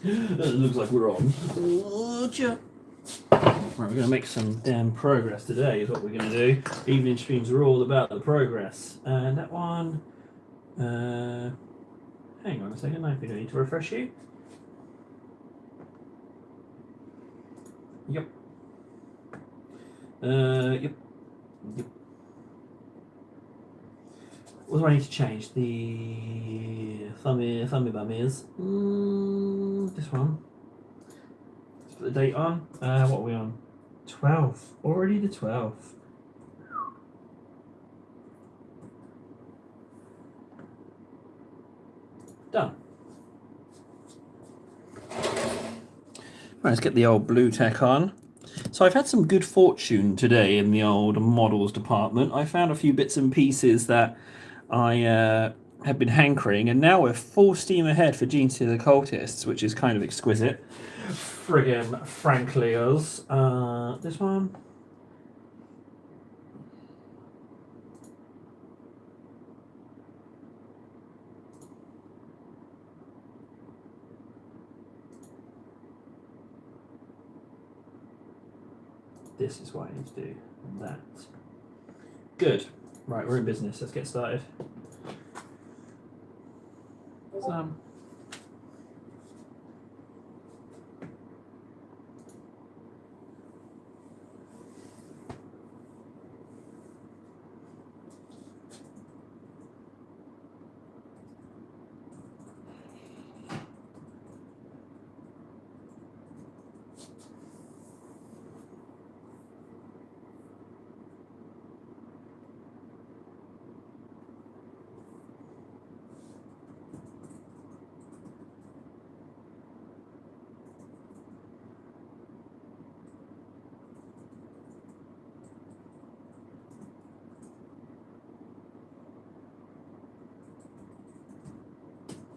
It looks like we're on. Right, we're going to make some damn progress today is what we're going to do. Evening streams are all about the progress. And that one... hang on a second, I think I need to refresh you. Yep. Yep. What do I need to change? The thummy bum is this one. Let's put the date on. What are we on? 12. Already the 12th. Done. Right, let's get the old blue tech on. So I've had some good fortune today in the old models department. I found a few bits and pieces that I have been hankering, and now we're full steam ahead for Genestealer Cultists, which is kind of exquisite. Friggin' frankly us. This one. This is what I need to do. That. Good. Right, we're in business. Let's get started.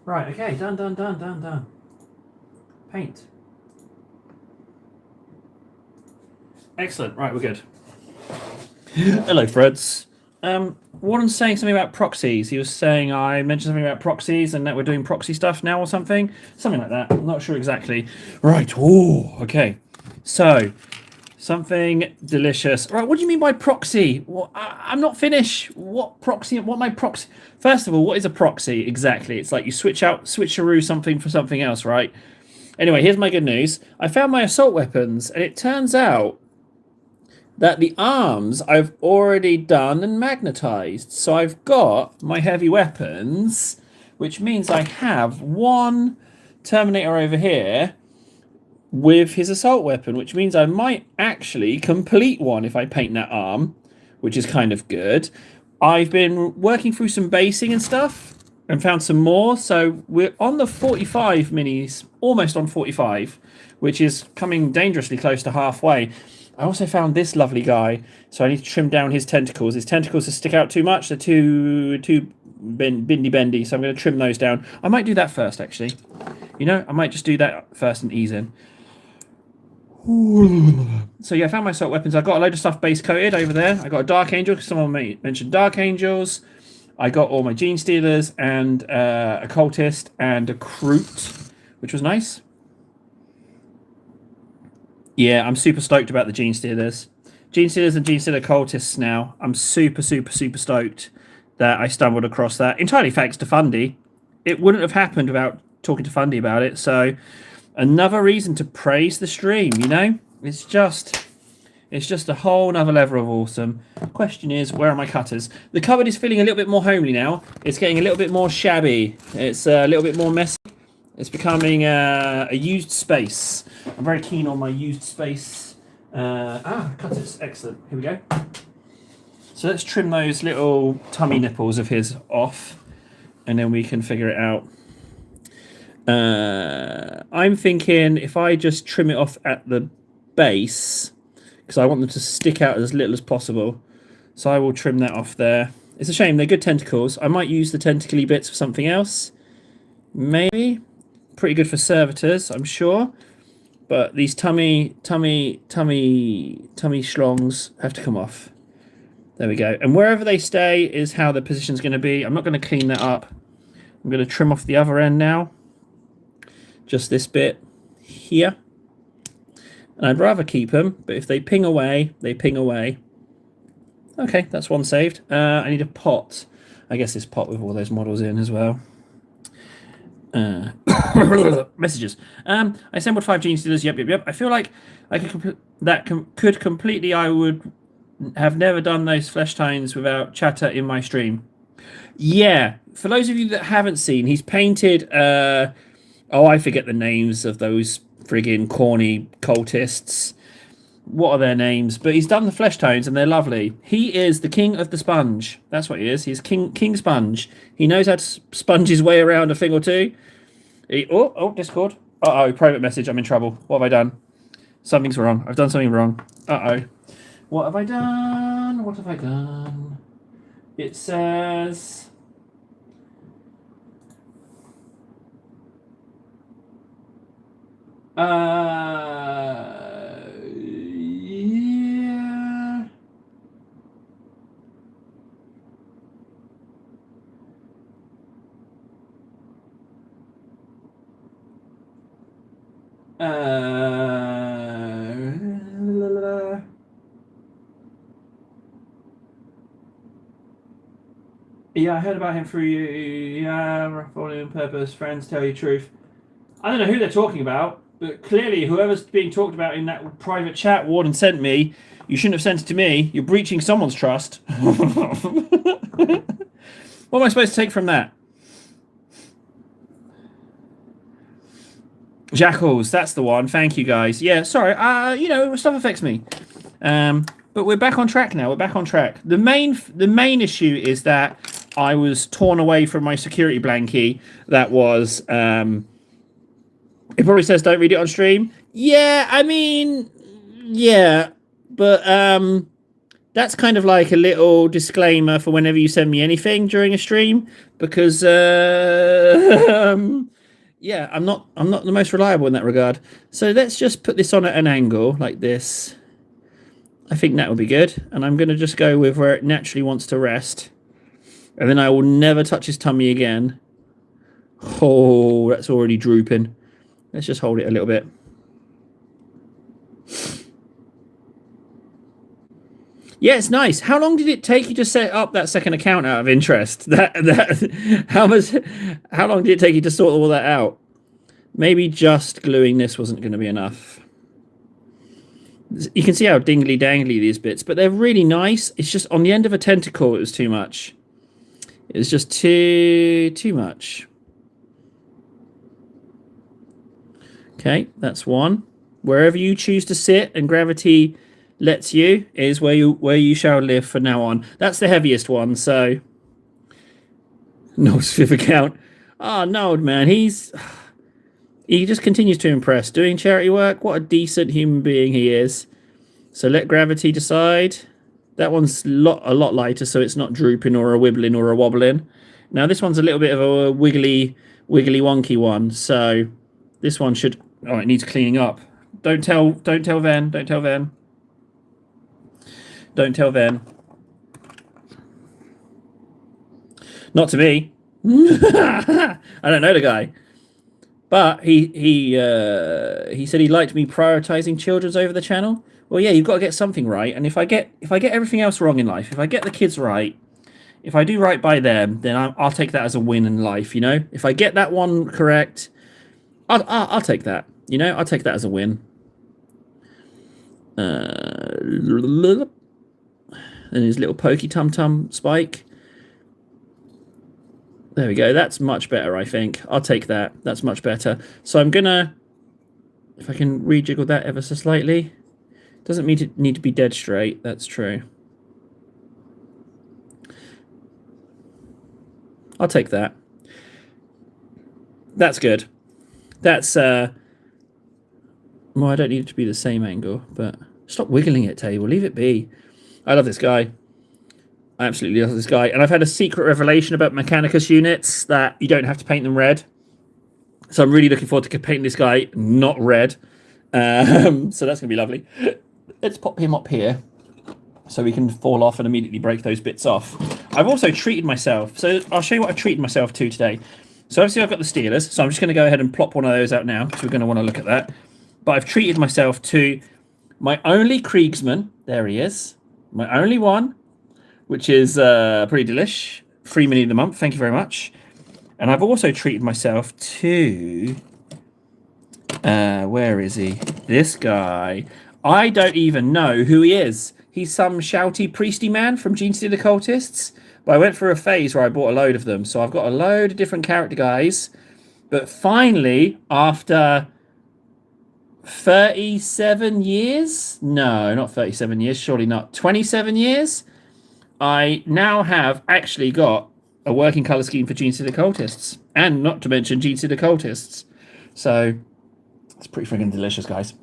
Right, okay, done. Paint. Excellent, right, we're good. Hello, Freds. Warren's saying something about proxies. He was saying I mentioned something about proxies and that we're doing proxy stuff now or something. Something like that. I'm not sure exactly. Right, oh, okay. So, something delicious. Right, what do you mean by proxy? Well, I'm not finished. What proxy? What my proxy? First of all, what is a proxy exactly? It's like you switcheroo something for something else, right? Anyway, here's my good news. I found my assault weapons, and it turns out that the arms I've already done and magnetized. So I've got my heavy weapons, which means I have one Terminator over here with his assault weapon, which means I might actually complete one if I paint that arm, which is kind of good. I've been working through some basing and stuff and found some more, so we're on the 45 minis, almost on 45, which is coming dangerously close to halfway. I also found this lovely guy, so I need to trim down his tentacles. His tentacles stick out too much, they're too bendy, so I'm going to trim those down. I might do that first, actually. You know, I might just do that first and ease in. So yeah, I found my assault weapons. I got a load of stuff base coated over there. I got a Dark Angel, because someone mentioned Dark Angels. I got all my Genestealers and a Cultist and a Kroot, which was nice. Yeah, I'm super stoked about the Genestealers. Genestealers and Genestealer Cultists now. I'm super stoked that I stumbled across that. Entirely thanks to Fundy. It wouldn't have happened without talking to Fundy about it, so another reason to praise the stream, you know? It's just a whole nother level of awesome. Question is, where are my cutters? The cupboard is feeling a little bit more homely now. It's getting a little bit more shabby. It's a little bit more messy. It's becoming a used space. I'm very keen on my used space. Cutters. Excellent. Here we go. So let's trim those little tummy nipples of his off, and then we can figure it out. I'm thinking if I just trim it off at the base, because I want them to stick out as little as possible. So I will trim that off there. It's a shame, they're good tentacles. I might use the tentacly bits for something else. Maybe. Pretty good for servitors, I'm sure. But these tummy schlongs have to come off. There we go. And wherever they stay is how the position's going to be. I'm not going to clean that up. I'm going to trim off the other end now. just this bit here. And I'd rather keep them, but if they ping away, they ping away. Okay, that's one saved. I need a pot. I guess this pot with all those models in as well. Messages. I assembled 5 gene stealers. Yep. I feel like I could completely. I would have never done those flesh tones without chatter in my stream. Yeah, for those of you that haven't seen, he's painted. I forget the names of those friggin' corny cultists. What are their names? But he's done the flesh tones and they're lovely. He is the king of the sponge. That's what he is. He's King Sponge. He knows how to sponge his way around a thing or two. Discord. Private message. I'm in trouble. What have I done? Something's wrong. I've done something wrong. What have I done? It says... yeah. Yeah, I heard about him through you. Yeah, following on purpose. Friends tell you truth. I don't know who they're talking about, but clearly whoever's being talked about in that private chat Warden sent me, you shouldn't have sent it to me. You're breaching someone's trust. What am I supposed to take from that? Jackals, that's the one. Thank you, guys. Yeah, sorry. Stuff affects me. But we're back on track now. The main issue is that I was torn away from my security blankie. That was it probably says don't read it on stream. Yeah, I mean, yeah, but that's kind of like a little disclaimer for whenever you send me anything during a stream, because yeah, I'm not the most reliable in that regard. So let's just put this on at an angle like this. I think that would be good. And I'm going to just go with where it naturally wants to rest. And then I will never touch his tummy again. Oh, that's already drooping. Let's just hold it a little bit. Yeah, it's nice. How long did it take you to set up that second account out of interest? How long did it take you to sort all that out? Maybe just gluing this wasn't going to be enough. You can see how dingly dangly these bits, but they're really nice. It's just on the end of a tentacle, it was too much. It was just too much. Okay, that's one. Wherever you choose to sit and gravity lets you is where you shall live from now on. That's the heaviest one, so Noel's fifth account. Oh, Noel, man, he just continues to impress. Doing charity work, what a decent human being he is. So let gravity decide. That one's a lot lighter, so it's not drooping or a wibbling or a wobbling. Now this one's a little bit of a wiggly wonky one, so this one should... Oh, it needs cleaning up. Don't tell Ven. Don't tell Ven. Not to me. I don't know the guy. But he said he liked me prioritizing children's over the channel. Well, yeah, you've got to get something right. And if I get everything else wrong in life, if I get the kids right, if I do right by them, then I'll take that as a win in life. You know, if I get that one correct, I'll take that. You know, I'll take that as a win. And his little pokey tum spike. There we go. That's much better, I think. I'll take that. That's much better. So I'm gonna, if I can rejiggle that ever so slightly. Doesn't need to be dead straight. That's true. I'll take that. That's good. That's well, I don't need it to be the same angle, but stop wiggling it, table. Leave it be. I love this guy. I absolutely love this guy. And I've had a secret revelation about Mechanicus units that you don't have to paint them red. So I'm really looking forward to painting this guy not red. So that's going to be lovely. Let's pop him up here so we can fall off and immediately break those bits off. I've also treated myself. So I'll show you what I've treated myself to today. So obviously I've got the Steelers, so I'm just going to go ahead and plop one of those out now because we're going to want to look at that. But I've treated myself to my only Kriegsman. There he is. My only one, which is pretty delish. Free mini of the month. Thank you very much. And I've also treated myself to... where is he? This guy. I don't even know who he is. He's some shouty, priesty man from Gene Stealer Cultists. But I went through a phase where I bought a load of them. So I've got a load of different character guys. But finally, after 37 years? No, not 37 years. Surely not. 27 years? I now have actually got a working colour scheme for Gene Stealer Cultists. And not to mention Gene Stealer Cultists. So, it's pretty friggin' delicious, guys.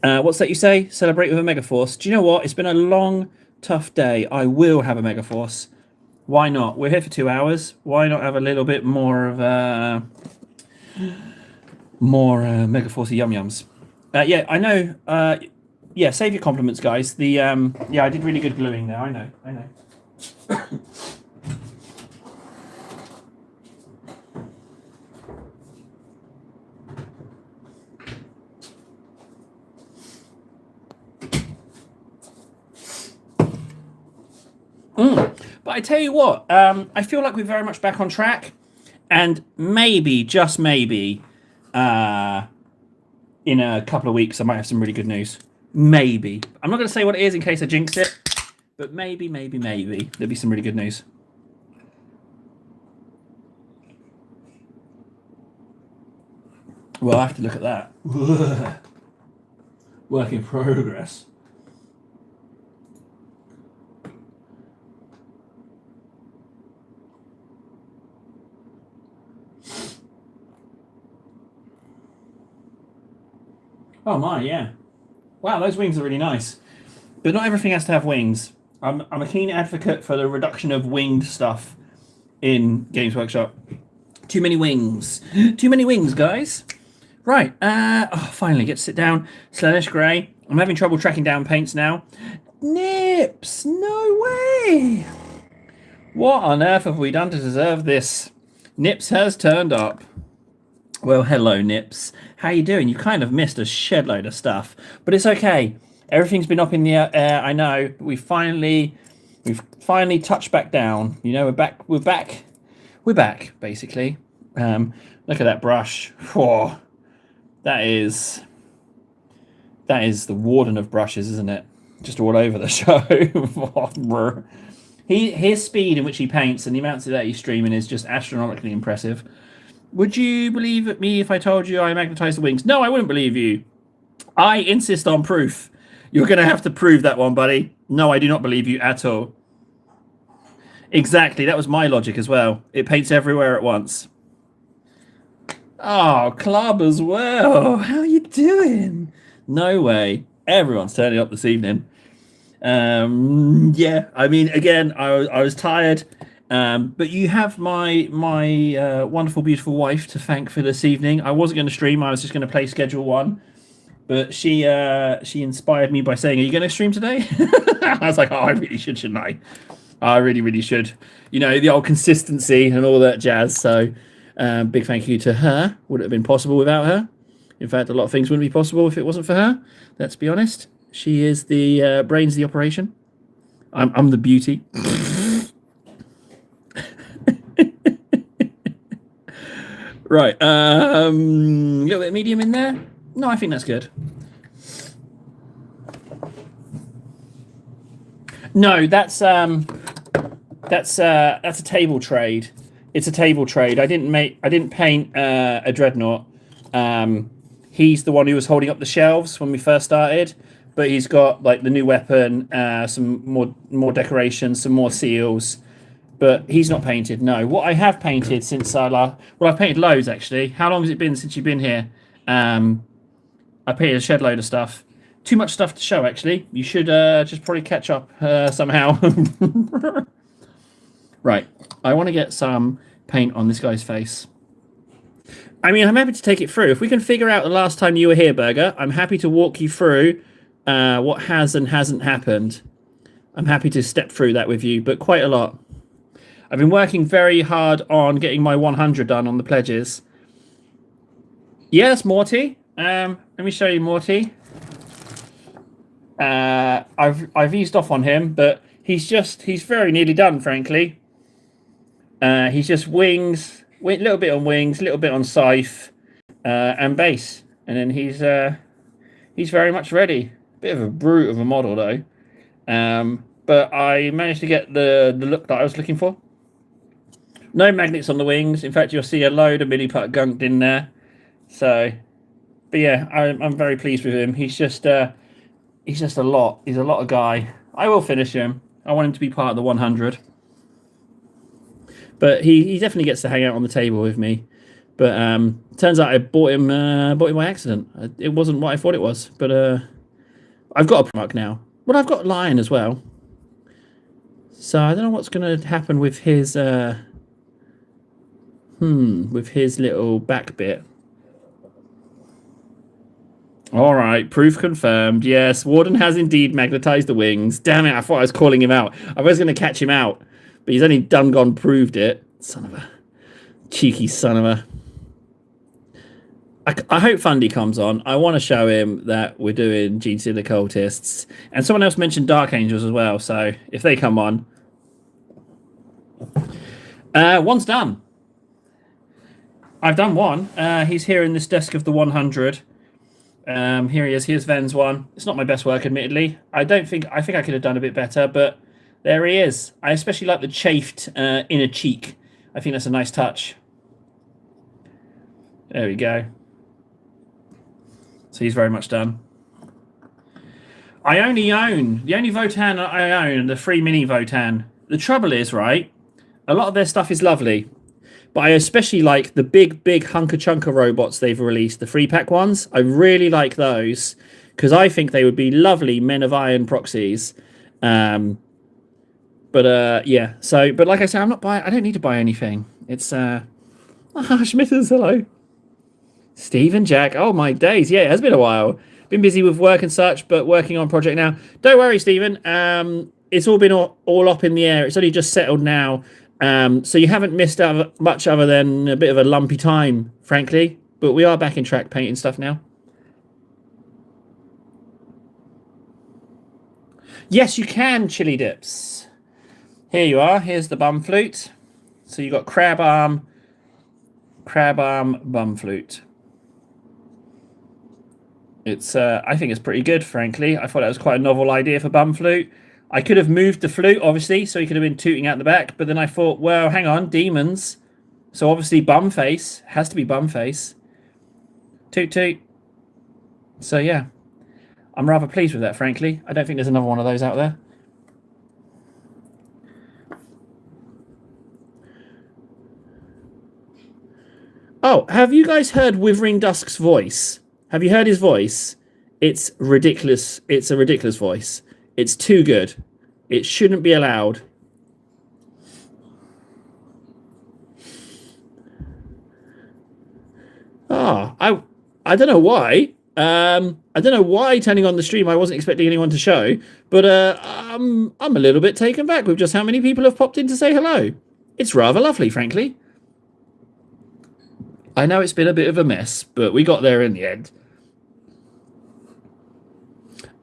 What's that you say? Celebrate with a Megaforce. Do you know what? It's been a long, tough day. I will have a Megaforce. Why not? We're here for 2 hours. Why not have a little bit more of Megaforce yum-yums? Yeah, I know. Yeah, save your compliments, guys. The yeah, I did really good gluing there. I know. But I tell you what, I feel like we're very much back on track, and maybe, just maybe, in a couple of weeks, I might have some really good news. Maybe. I'm not going to say what it is in case I jinx it, but maybe, there'll be some really good news. Well, I have to look at that. Work in progress. Oh my, yeah. Wow, those wings are really nice. But not everything has to have wings. I'm a keen advocate for the reduction of winged stuff in Games Workshop. Too many wings. Too many wings, guys. Right, finally get to sit down. Slaanesh Grey. I'm having trouble tracking down paints now. Nips! No way! What on earth have we done to deserve this? Nips has turned up. Well, hello, Nips. How you doing? You kind of missed a shed load of stuff, but it's okay. Everything's been up in the air. I know. We've finally touched back down. You know, we're back. Basically. Look at that brush. Whoa, that is the warden of brushes, isn't it? Just all over the show. His speed in which he paints and the amounts that he's streaming is just astronomically impressive. Would you believe me if I told you I magnetized the wings? No, I wouldn't believe you. I insist on proof. You're going to have to prove that one, buddy. No, I do not believe you at all. Exactly, that was my logic as well. It paints everywhere at once. Oh, Club as well. How are you doing? No way. Everyone's turning up this evening. Yeah, I mean, again, I was tired. But you have my wonderful, beautiful wife to thank for this evening. I wasn't going to stream. I was just going to play Schedule 1. But she inspired me by saying, are you going to stream today? I was like, oh, I really should, shouldn't I? I really, really should. You know, the old consistency and all that jazz. So big thank you to her. Would it have been possible without her? In fact, a lot of things wouldn't be possible if it wasn't for her. Let's be honest. She is the brains of the operation. I'm the beauty. Right, a little bit of medium in there. No, I think that's good. No, that's a table trade. It's a table trade. I didn't paint a Dreadnought. He's the one who was holding up the shelves when we first started, but he's got like the new weapon, some more decorations, some more seals. But he's not painted, no. What I have painted since well, I've painted loads, actually. How long has it been since you've been here? I painted a shed load of stuff. Too much stuff to show, actually. You should just probably catch up somehow. Right. I want to get some paint on this guy's face. I mean, I'm happy to take it through. If we can figure out the last time you were here, Burger, I'm happy to walk you through what has and hasn't happened. I'm happy to step through that with you, but quite a lot. I've been working very hard on getting my 100 done on the pledges. Yes, Morty. Let me show you Morty. I've eased off on him, but he's very nearly done, frankly. He's just wings, a little bit on wings, a little bit on scythe, and base, and then he's very much ready. Bit of a brute of a model though, but I managed to get the look that I was looking for. No magnets on the wings. In fact, you'll see a load of mini putt gunked in there. So, but yeah, I'm very pleased with him. He's just a lot. He's a lot of guy. I will finish him. I want him to be part of the 100. But he definitely gets to hang out on the table with me. But turns out I bought him by accident. It wasn't what I thought it was. But I've got a Primarch now. Well, I've got Lion as well. So I don't know what's going to happen with his with his little back bit. All right, proof confirmed. Yes, Warden has indeed magnetized the wings. Damn it, I thought I was calling him out. I was going to catch him out, but he's only done gone proved it. Son of a cheeky son of a. I hope Fundy comes on. I want to show him that we're doing GT the Cultists. And someone else mentioned Dark Angels as well, so if they come on. One's done. I've done one. He's here in this desk of the 100. Here he is. Here's Ven's one. It's not my best work, admittedly. I think I could have done a bit better, but there he is. I especially like the chafed inner cheek. I think that's a nice touch. There we go. So he's very much done. I only own the only Votann I own, the free mini Votann. The trouble is, right? A lot of their stuff is lovely. But I especially like the big Hunker Chunker robots they've released, the free pack ones. I really like those because I think they would be lovely Men of Iron proxies. Yeah. So, but like I said, I don't need to buy anything. It's Schmitters, hello. Stephen Jack. Oh my days. Yeah, it has been a while. Been busy with work and such, but working on project now. Don't worry, Stephen. It's all been all up in the air. It's only just settled now. So you haven't missed out much other than a bit of a lumpy time, frankly. But we are back in track painting stuff now. Yes, you can, Chili Dips. Here you are. Here's the bum flute. So you got crab arm, bum flute. It's I think it's pretty good, frankly. I thought that was quite a novel idea for bum flute. I could have moved the flute, obviously, so he could have been tooting out the back. But then I thought, well, hang on, demons. So obviously bum face. Has to be bum face. Toot toot. So yeah. I'm rather pleased with that, frankly. I don't think there's another one of those out there. Oh, have you guys heard Withering Dusk's voice? Have you heard his voice? It's ridiculous. It's a ridiculous voice. It's too good. It shouldn't be allowed. I don't know why. I don't know why turning on the stream I wasn't expecting anyone to show, but I'm a little bit taken back with just how many people have popped in to say hello. It's rather lovely, frankly. I know it's been a bit of a mess, but we got there in the end.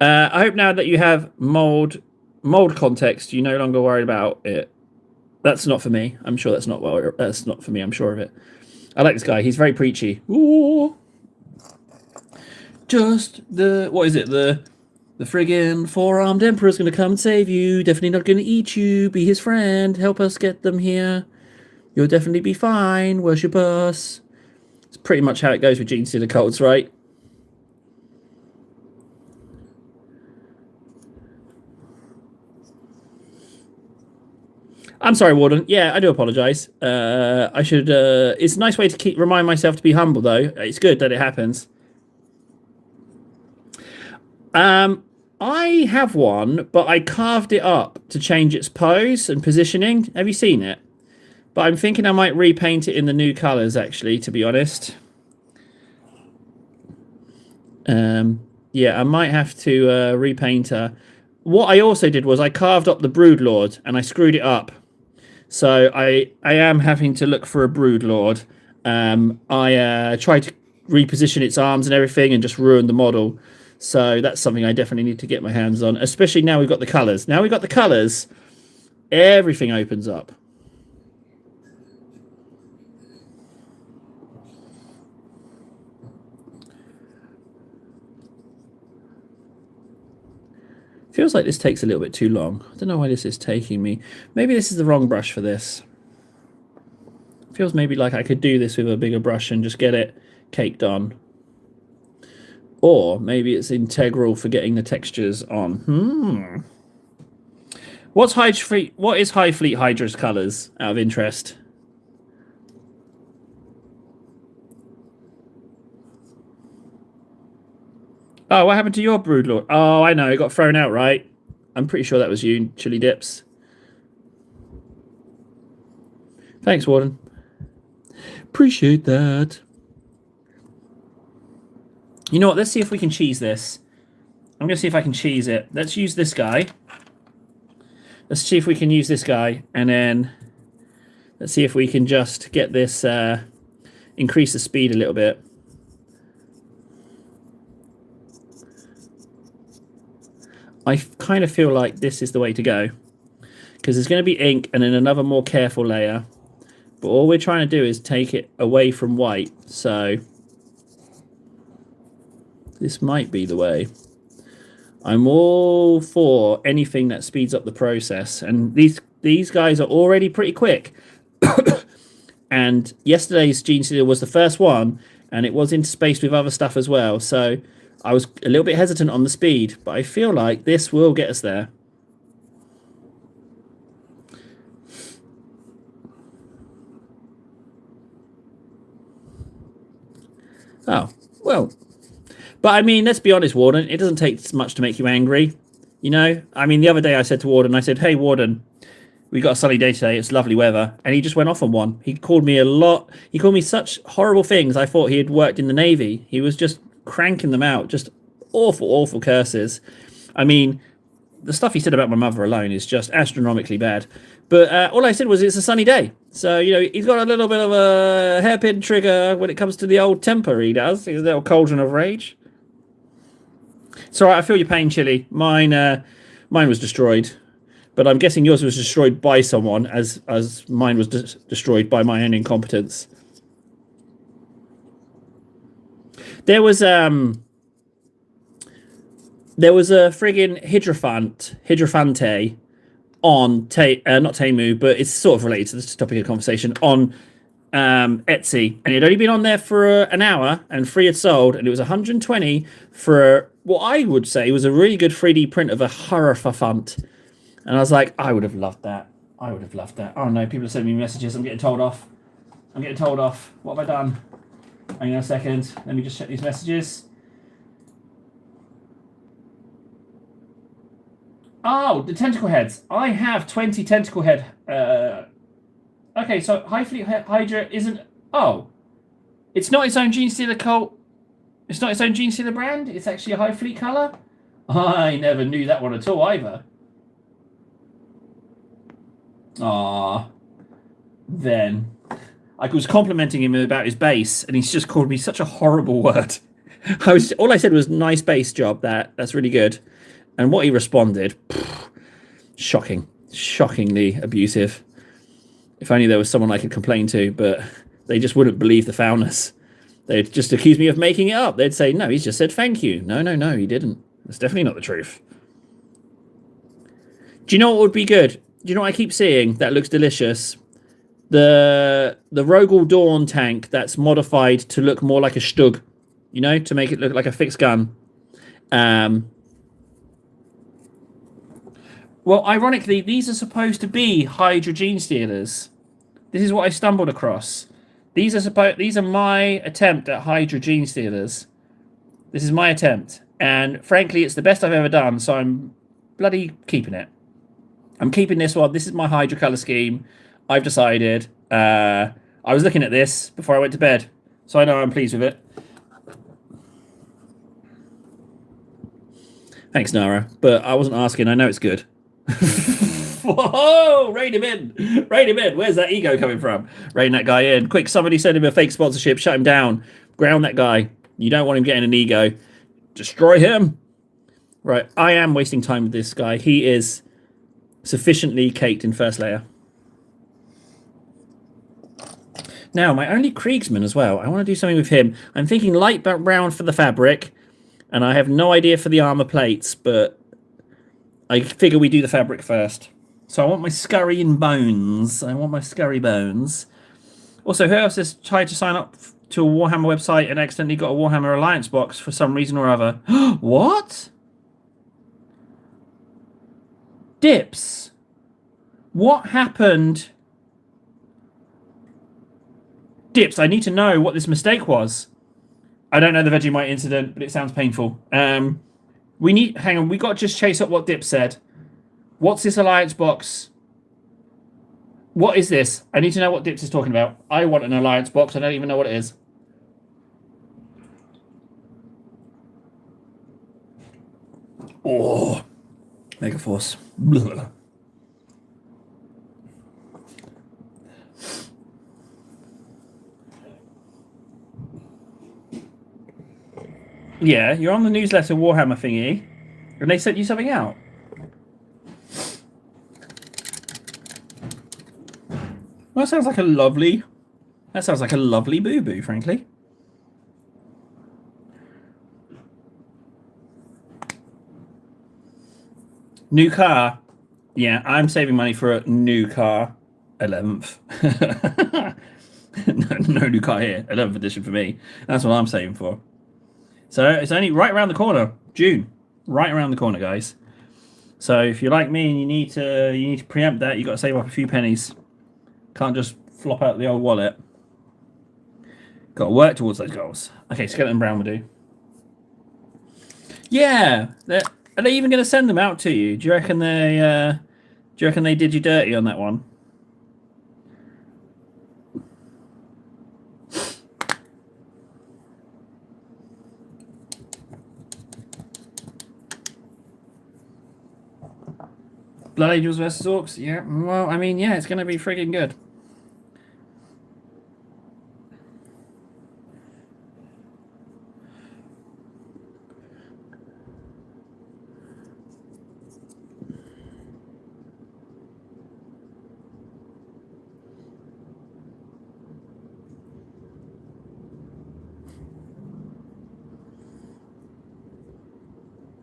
I hope now that you have mold context, you're no longer worried about it. That's not for me. I'm sure that's not for me. I'm sure of it. I like this guy. He's very preachy. Ooh. Just what is it? The friggin' four-armed emperor's going to come and save you. Definitely not going to eat you. Be his friend. Help us get them here. You'll definitely be fine. Worship us. It's pretty much how it goes with Gene Stealer cults, right? I'm sorry, Warden. Yeah, I do apologise. I should. It's a nice way to remind myself to be humble, though. It's good that it happens. I have one, but I carved it up to change its pose and positioning. Have you seen it? But I'm thinking I might repaint it in the new colours, actually, to be honest. Yeah, I might have to repaint her. What I also did was I carved up the Broodlord and I screwed it up. So I am having to look for a Broodlord. I tried to reposition its arms and everything and just ruined the model. So that's something I definitely need to get my hands on, especially now we've got the colours. Now we've got the colours, everything opens up. Feels like this takes a little bit too long. I don't know why this is taking me. Maybe this is the wrong brush for this. Feels maybe like I could do this with a bigger brush and just get it caked on. Or maybe it's integral for getting the textures on. What is Highfleet Hydra's colours, out of interest? Oh, what happened to your Broodlord? Oh, I know, it got thrown out, right? I'm pretty sure that was you, Chili Dips. Thanks, Warden. Appreciate that. You know what? Let's see if we can cheese this. I'm going to see if I can cheese it. Let's use this guy. Let's see if we can use this guy. And then let's see if we can just get this, increase the speed a little bit. I kind of feel like this is the way to go. Because there's going to be ink and then another more careful layer. But all we're trying to do is take it away from white. So this might be the way. I'm all for anything that speeds up the process. And these guys are already pretty quick. And yesterday's Genestealer was the first one. And it was interspaced with other stuff as well. So I was a little bit hesitant on the speed. But I feel like this will get us there. Oh, well. But I mean, let's be honest, Warden. It doesn't take much to make you angry. You know? I mean, the other day I said to Warden, I said, hey, Warden, we got a sunny day today. It's lovely weather. And he just went off on one. He called me a lot. He called me such horrible things. I thought he had worked in the Navy. He was just cranking them out. Just awful, awful curses. I mean, the stuff he said about my mother alone is just astronomically bad. But all I said was it's a sunny day. So, you know, he's got a little bit of a hairpin trigger when it comes to the old temper, he does. He's a little cauldron of rage. It's all right, I feel your pain, Chili. Mine was destroyed. But I'm guessing yours was destroyed by someone, as mine was destroyed by my own incompetence. There was a friggin' Hydrophante on not Temu, but it's sort of related to this topic of conversation on Etsy, and it had only been on there for an hour, and free had sold, and it was 120 for what I would say was a really good 3D print of a Hierophant. And I was like, I would have loved that. I would have loved that. Oh no, people are sending me messages. I'm getting told off. What have I done? Hang on a second. Let me just check these messages. Oh, the tentacle heads. I have 20 tentacle head. Okay, so Highfleet Hydra isn't... Oh. It's not its own Genestealer cult. It's not its own Genestealer brand. It's actually a Highfleet colour. I never knew that one at all either. Ah. Then. I was complimenting him about his base, and he's just called me such a horrible word. All I said was, nice base job, that's really good. And what he responded, shocking. Shockingly abusive. If only there was someone I could complain to, but they just wouldn't believe the foulness. They'd just accuse me of making it up. They'd say, no, he's just said thank you. No, he didn't. That's definitely not the truth. Do you know what would be good? Do you know what I keep seeing that looks delicious? The Rogel Dawn tank that's modified to look more like a Stug. You know, to make it look like a fixed gun. Well, ironically, these are supposed to be Hydra Genestealers. This is what I stumbled across. These are my attempt at Hydra Genestealers. This is my attempt. And frankly, it's the best I've ever done, so I'm bloody keeping it. I'm keeping this one. This is my Hydra colour scheme. I've decided. I was looking at this before I went to bed, so I know I'm pleased with it. Thanks, Nara. But I wasn't asking. I know it's good. Whoa! Rein him in. Rein him in. Where's that ego coming from? Rein that guy in. Quick, somebody send him a fake sponsorship. Shut him down. Ground that guy. You don't want him getting an ego. Destroy him. Right, I am wasting time with this guy. He is sufficiently caked in first layer. Now, my only Kriegsman as well. I want to do something with him. I'm thinking light brown for the fabric, and I have no idea for the armor plates, but I figure we do the fabric first. So I want my scurry and bones. I want my scurry bones. Also, who else has tried to sign up to a Warhammer website and accidentally got a Warhammer Alliance box for some reason or other? What? Dips. What happened? Dips, I need to know what this mistake was. I don't know the Vegemite incident, but it sounds painful. Hang on, we got to just chase up what Dips said. What's this Alliance box? What is this? I need to know what Dips is talking about. I want an Alliance box, I don't even know what it is. Oh, Megaforce. Blah. Yeah, you're on the newsletter Warhammer thingy, and they sent you something out. Well, that sounds like a lovely boo-boo, frankly. New car. Yeah, I'm saving money for a new car. 11th. no new car here. 11th edition for me. That's what I'm saving for. So it's only right around the corner. June. Right around the corner, guys. So if you're like me and you need to preempt that, you've got to save up a few pennies. Can't just flop out the old wallet. Got to work towards those goals. Okay, Skeleton Brown will do. Yeah. Are they even going to send them out to you? Do you reckon they did you dirty on that one? Blood Angels versus Orcs? Yeah, well, I mean, yeah, it's going to be friggin' good.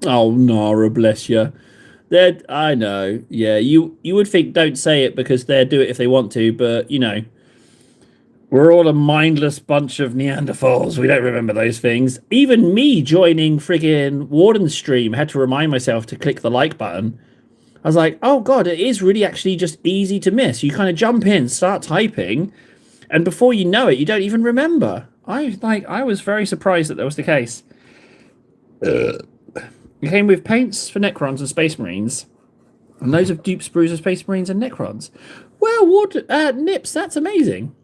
Oh, Nara, bless you. I know. Yeah, you would think don't say it because they'll do it if they want to, but, you know, we're all a mindless bunch of Neanderthals. We don't remember those things. Even me joining friggin' Warden's stream had to remind myself to click the like button. I was like, oh, God, it is really actually just easy to miss. You kind of jump in, start typing, and before you know it, you don't even remember. I was very surprised that was the case. It came with paints for Necrons and Space Marines, and loads of dupes, bruisers, Space Marines, and Necrons. Well, Nips, that's amazing.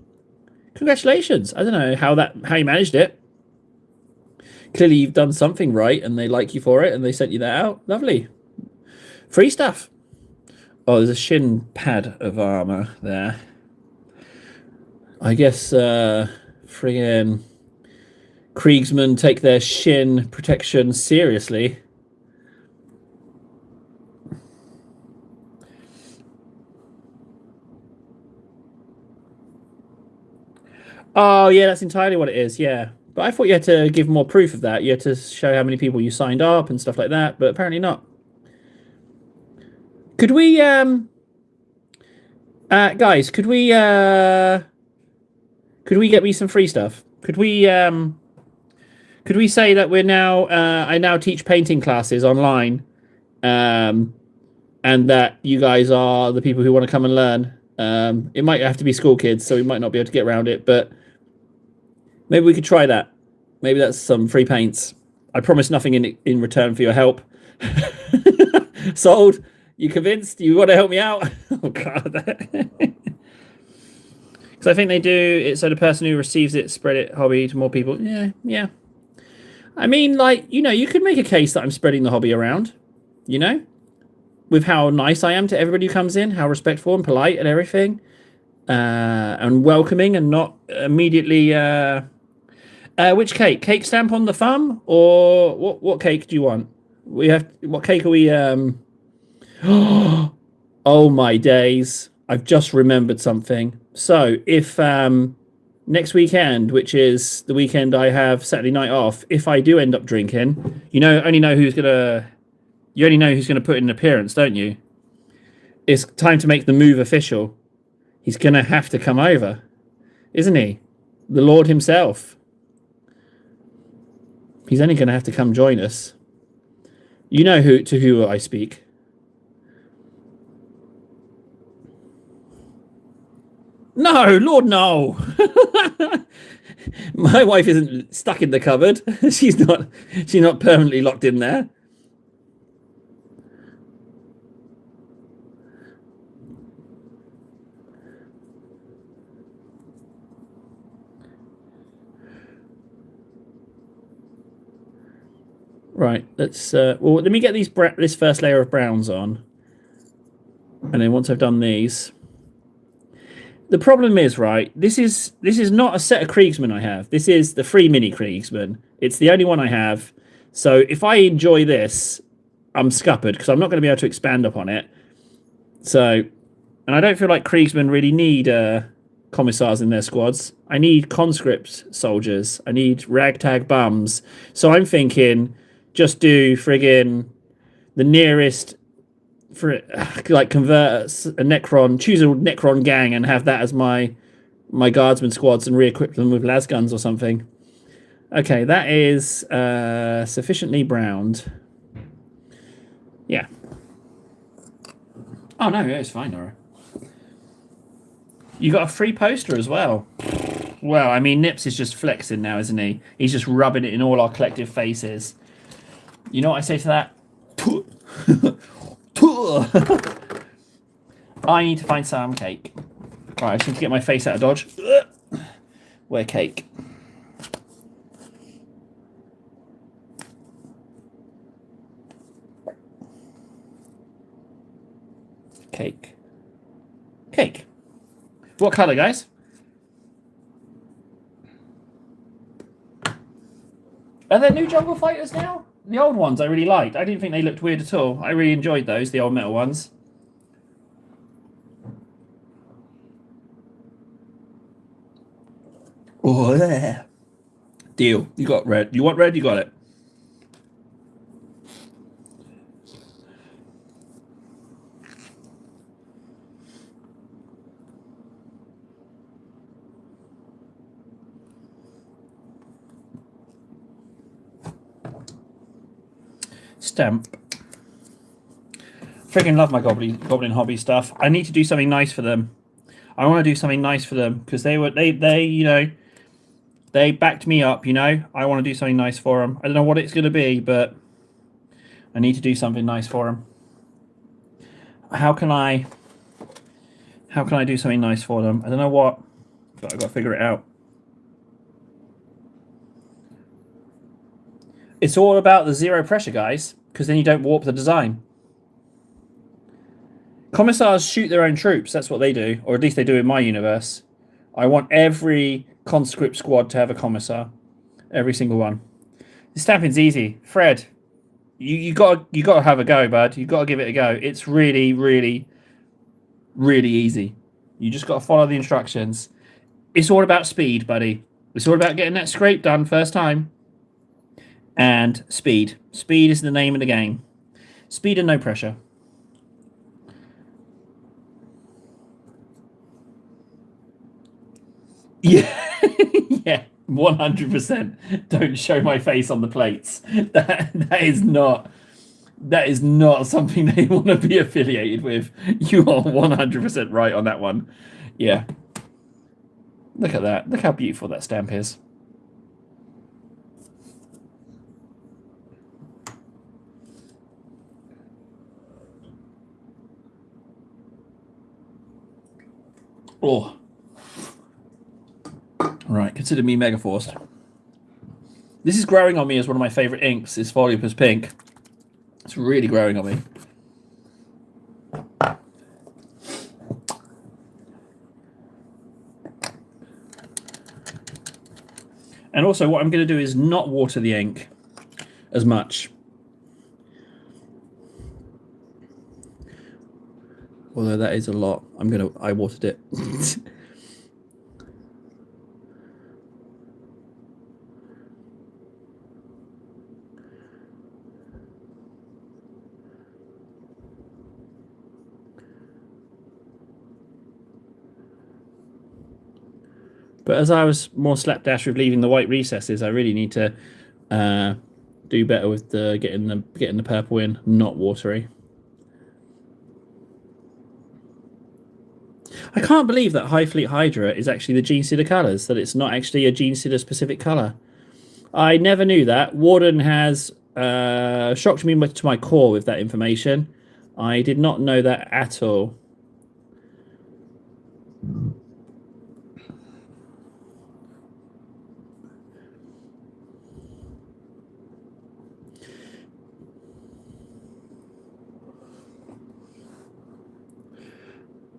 Congratulations. I don't know how you managed it. Clearly, you've done something right, and they like you for it, and they sent you that out. Lovely. Free stuff. Oh, there's a shin pad of armor there. I guess friggin' Kriegsmen take their shin protection seriously. Oh, yeah, that's entirely what it is, yeah. But I thought you had to give more proof of that. You had to show how many people you signed up and stuff like that, but apparently not. Could we, guys, could we get me some free stuff? Could we say that we're now, I now teach painting classes online, and that you guys are the people who want to come and learn? It might have to be school kids, so we might not be able to get around it, but maybe we could try that. Maybe that's some free paints. I promise nothing in return for your help. Sold? You convinced? You want to help me out? Oh, God. Because I think they do it so the person who receives it spread it hobby to more people. Yeah. I mean, like, you know, you could make a case that I'm spreading the hobby around, you know? with how nice I am to everybody who comes in, how respectful and polite and everything, and welcoming, and not immediately. Which cake? Cake stamp on the thumb, or what? What cake do you want? We have. What cake are we? Oh my days! I've just remembered something. So if next weekend, which is the weekend I have Saturday night off, if I do end up drinking, you only know who's gonna put in an appearance, don't you? It's time to make the move official. He's gonna have to come over, isn't he? The Lord himself. He's only gonna have to come join us. You know who I speak. No, Lord, no. My wife isn't stuck in the cupboard. She's not permanently locked in there. Right, let's well, let me get this first layer of browns on. And then once I've done these, the problem is, right, this is not a set of Kriegsman I have. This is the free mini Kriegsman. It's the only one I have. So if I enjoy this, I'm scuppered because I'm not going to be able to expand upon it. So, and I don't feel like Kriegsmen really need commissars in their squads. I need conscript soldiers. I need ragtag bums. So I'm thinking, just do friggin' the nearest, for like convert a Necron, choose a Necron gang and have that as my guardsman squads and re-equip them with las guns or something. Okay, that is sufficiently browned. Yeah. Oh no, yeah, it's fine, Nora. You got a free poster as well. Well, I mean, Nips is just flexing now, isn't he? He's just rubbing it in all our collective faces. You know what I say to that? I need to find some cake. Right, I just need to get my face out of dodge. Where cake? Cake. What colour, guys? Are there new jungle fighters now? The old ones I really liked. I didn't think they looked weird at all. I really enjoyed those, the old metal ones. Oh, yeah. Deal. You got red. You want red? You got it. Stamp. Freaking love my goblin hobby stuff. I need to do something nice for them. I want to do something nice for them because they backed me up. I want to do something nice for them. I don't know what it's going to be, but I need to do something nice for them. How can I do something nice for them? I don't know what, but I've got to figure it out. It's all about the zero pressure, guys, because then you don't warp the design. Commissars shoot their own troops. That's what they do, or at least they do in my universe. I want every conscript squad to have a commissar, every single one. The stamping's easy. Fred, you got to have a go, bud. You got to give it a go. It's really, really, really easy. You just got to follow the instructions. It's all about speed, buddy. It's all about getting that scrape done first time. And speed. Speed is the name of the game. Speed and no pressure. Yeah, yeah, 100%. Don't show my face on the plates. That is not something they want to be affiliated with. You are 100% right on that one. Yeah. Look at that. Look how beautiful that stamp is. Oh. Right, consider me mega forced. This is growing on me as one of my favourite inks, is Volupus Pink. It's really growing on me. And also, what I'm going to do is not water the ink as much. Although that is a lot. I watered it. But as I was more slapdash with leaving the white recesses, I really need to do better with getting the purple in, not watery. I can't believe that High Fleet Hydra is actually the Genestealer colours, that it's not actually a Genestealer specific colour. I never knew that. Warden has shocked me to my core with that information. I did not know that at all.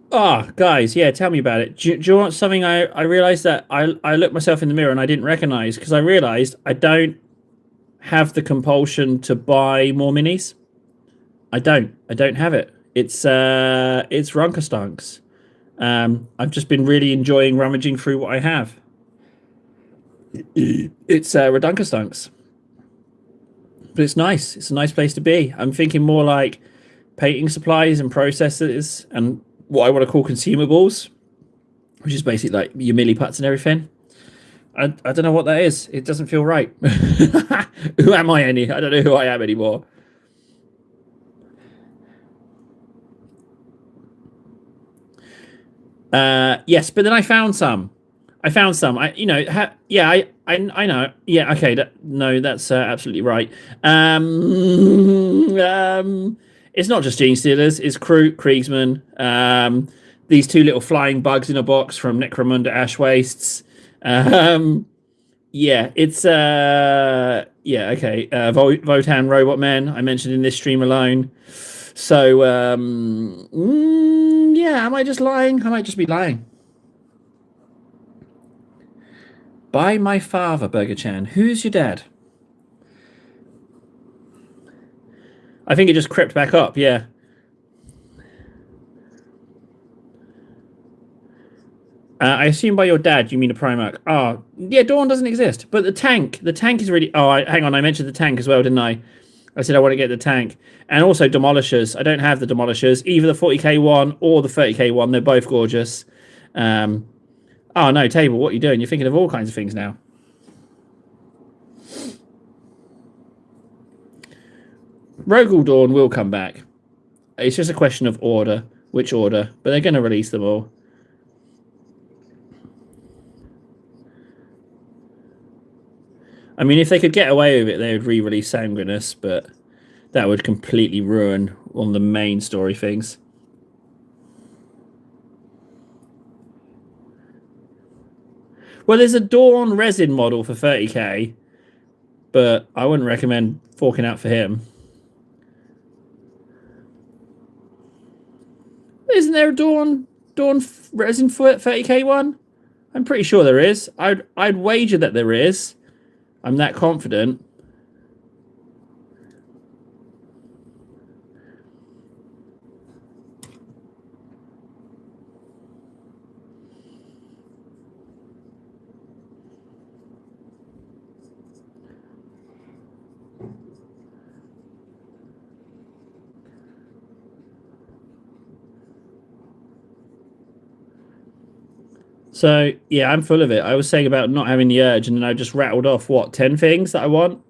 Ah, guys, yeah, tell me about it. Do you want something I realised that I looked myself in the mirror and I didn't recognise because I realised I don't have the compulsion to buy more minis. I don't have it. It's Runkerstunks. I've just been really enjoying rummaging through what I have. It's Redunkerstunks. But it's nice. It's a nice place to be. I'm thinking more like painting supplies and processes and what I want to call consumables, which is basically like your milliputs and everything. I don't know what that is. It doesn't feel right. Who am I any? I don't know who I am anymore. Yes, but then I found some. I know. Yeah, okay. No, that's absolutely right. It's not just Genestealers. It's Kriegsman. These two little flying bugs in a box from Necromunda Ash Wastes. Yeah, it's yeah, okay. Votan Robot Men I mentioned in this stream alone. So yeah, am I just lying? I might just be lying. By my father, Burger Chan. Who's your dad? I think it just crept back up, yeah. I assume by your dad you mean a Primarch. Oh, yeah, Dawn doesn't exist. But the tank is really... Oh, hang on, I mentioned the tank as well, didn't I? I said I want to get the tank. And also Demolishers. I don't have the Demolishers. Either the 40k one or the 30k one. They're both gorgeous. Oh, no, Table, what are you doing? You're thinking of all kinds of things now. Rogel Dawn will come back. It's just a question of order. Which order? But they're going to release them all. I mean, if they could get away with it, they would re-release Sanguinus, but that would completely ruin one of the main story things. Well, there's a Dawn resin model for 30k, but I wouldn't recommend forking out for him. Isn't there a Dawn resin for 30k one? I'm pretty sure there is. I'd wager that there is. I'm that confident. So, yeah, I'm full of it. I was saying about not having the urge, and then I just rattled off, what, 10 things that I want?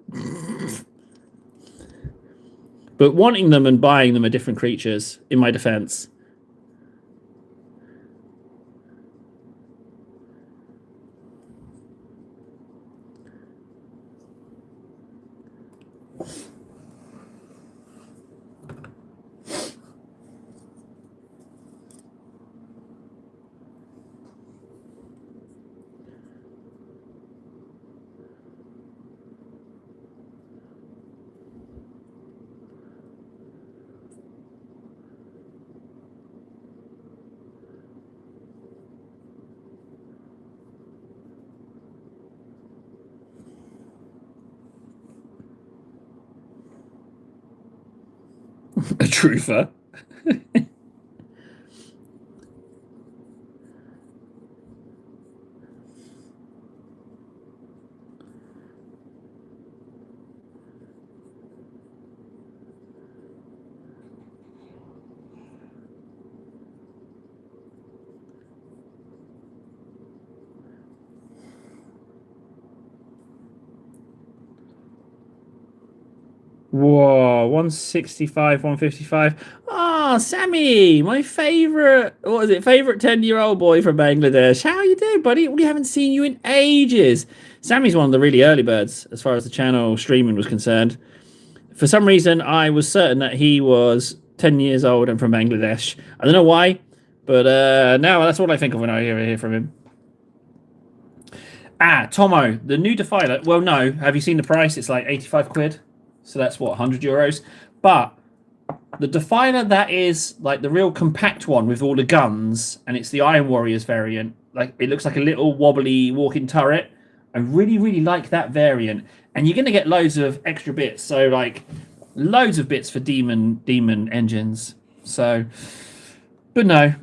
But wanting them and buying them are different creatures, in my defense. A truther. Whoa, 165, 155. Ah, Sammy, my favorite, what is it? Favorite 10-year-old boy from Bangladesh. How are you doing, buddy? We haven't seen you in ages. Sammy's one of the really early birds as far as the channel streaming was concerned. For some reason, I was certain that he was 10 years old and from Bangladesh. I don't know why, but now that's all I think of when I hear from him. Ah, Tomo, the new Defiler. Well, no. Have you seen the price? It's like 85 quid. So that's what, 100 euros. But the Defiler that is like the real compact one with all the guns, and it's the Iron Warriors variant. Like it looks like a little wobbly walking turret. I really, really like that variant. And you're going to get loads of extra bits. So like loads of bits for demon engines. So, but no,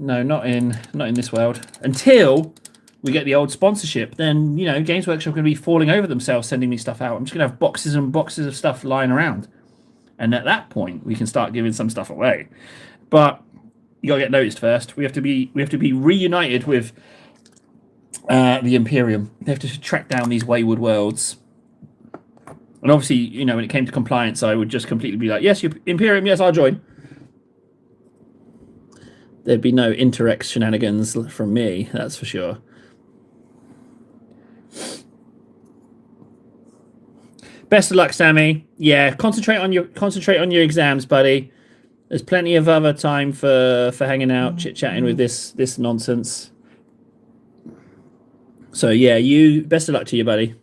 not in this world. Until we get the old sponsorship, then, you know, Games Workshop are going to be falling over themselves sending me stuff out. I'm just going to have boxes and boxes of stuff lying around. And at that point, we can start giving some stuff away. But you got to get noticed first. We have to be reunited with the Imperium. They have to track down these wayward worlds. And obviously, you know, when it came to compliance, I would just completely be like, yes, Imperium, yes, I'll join. There'd be no Interex shenanigans from me, that's for sure. Best of luck, Sammy. Yeah, concentrate on your exams, buddy. There's plenty of other time for hanging out, chit-chatting with this nonsense. So yeah, best of luck to you, buddy.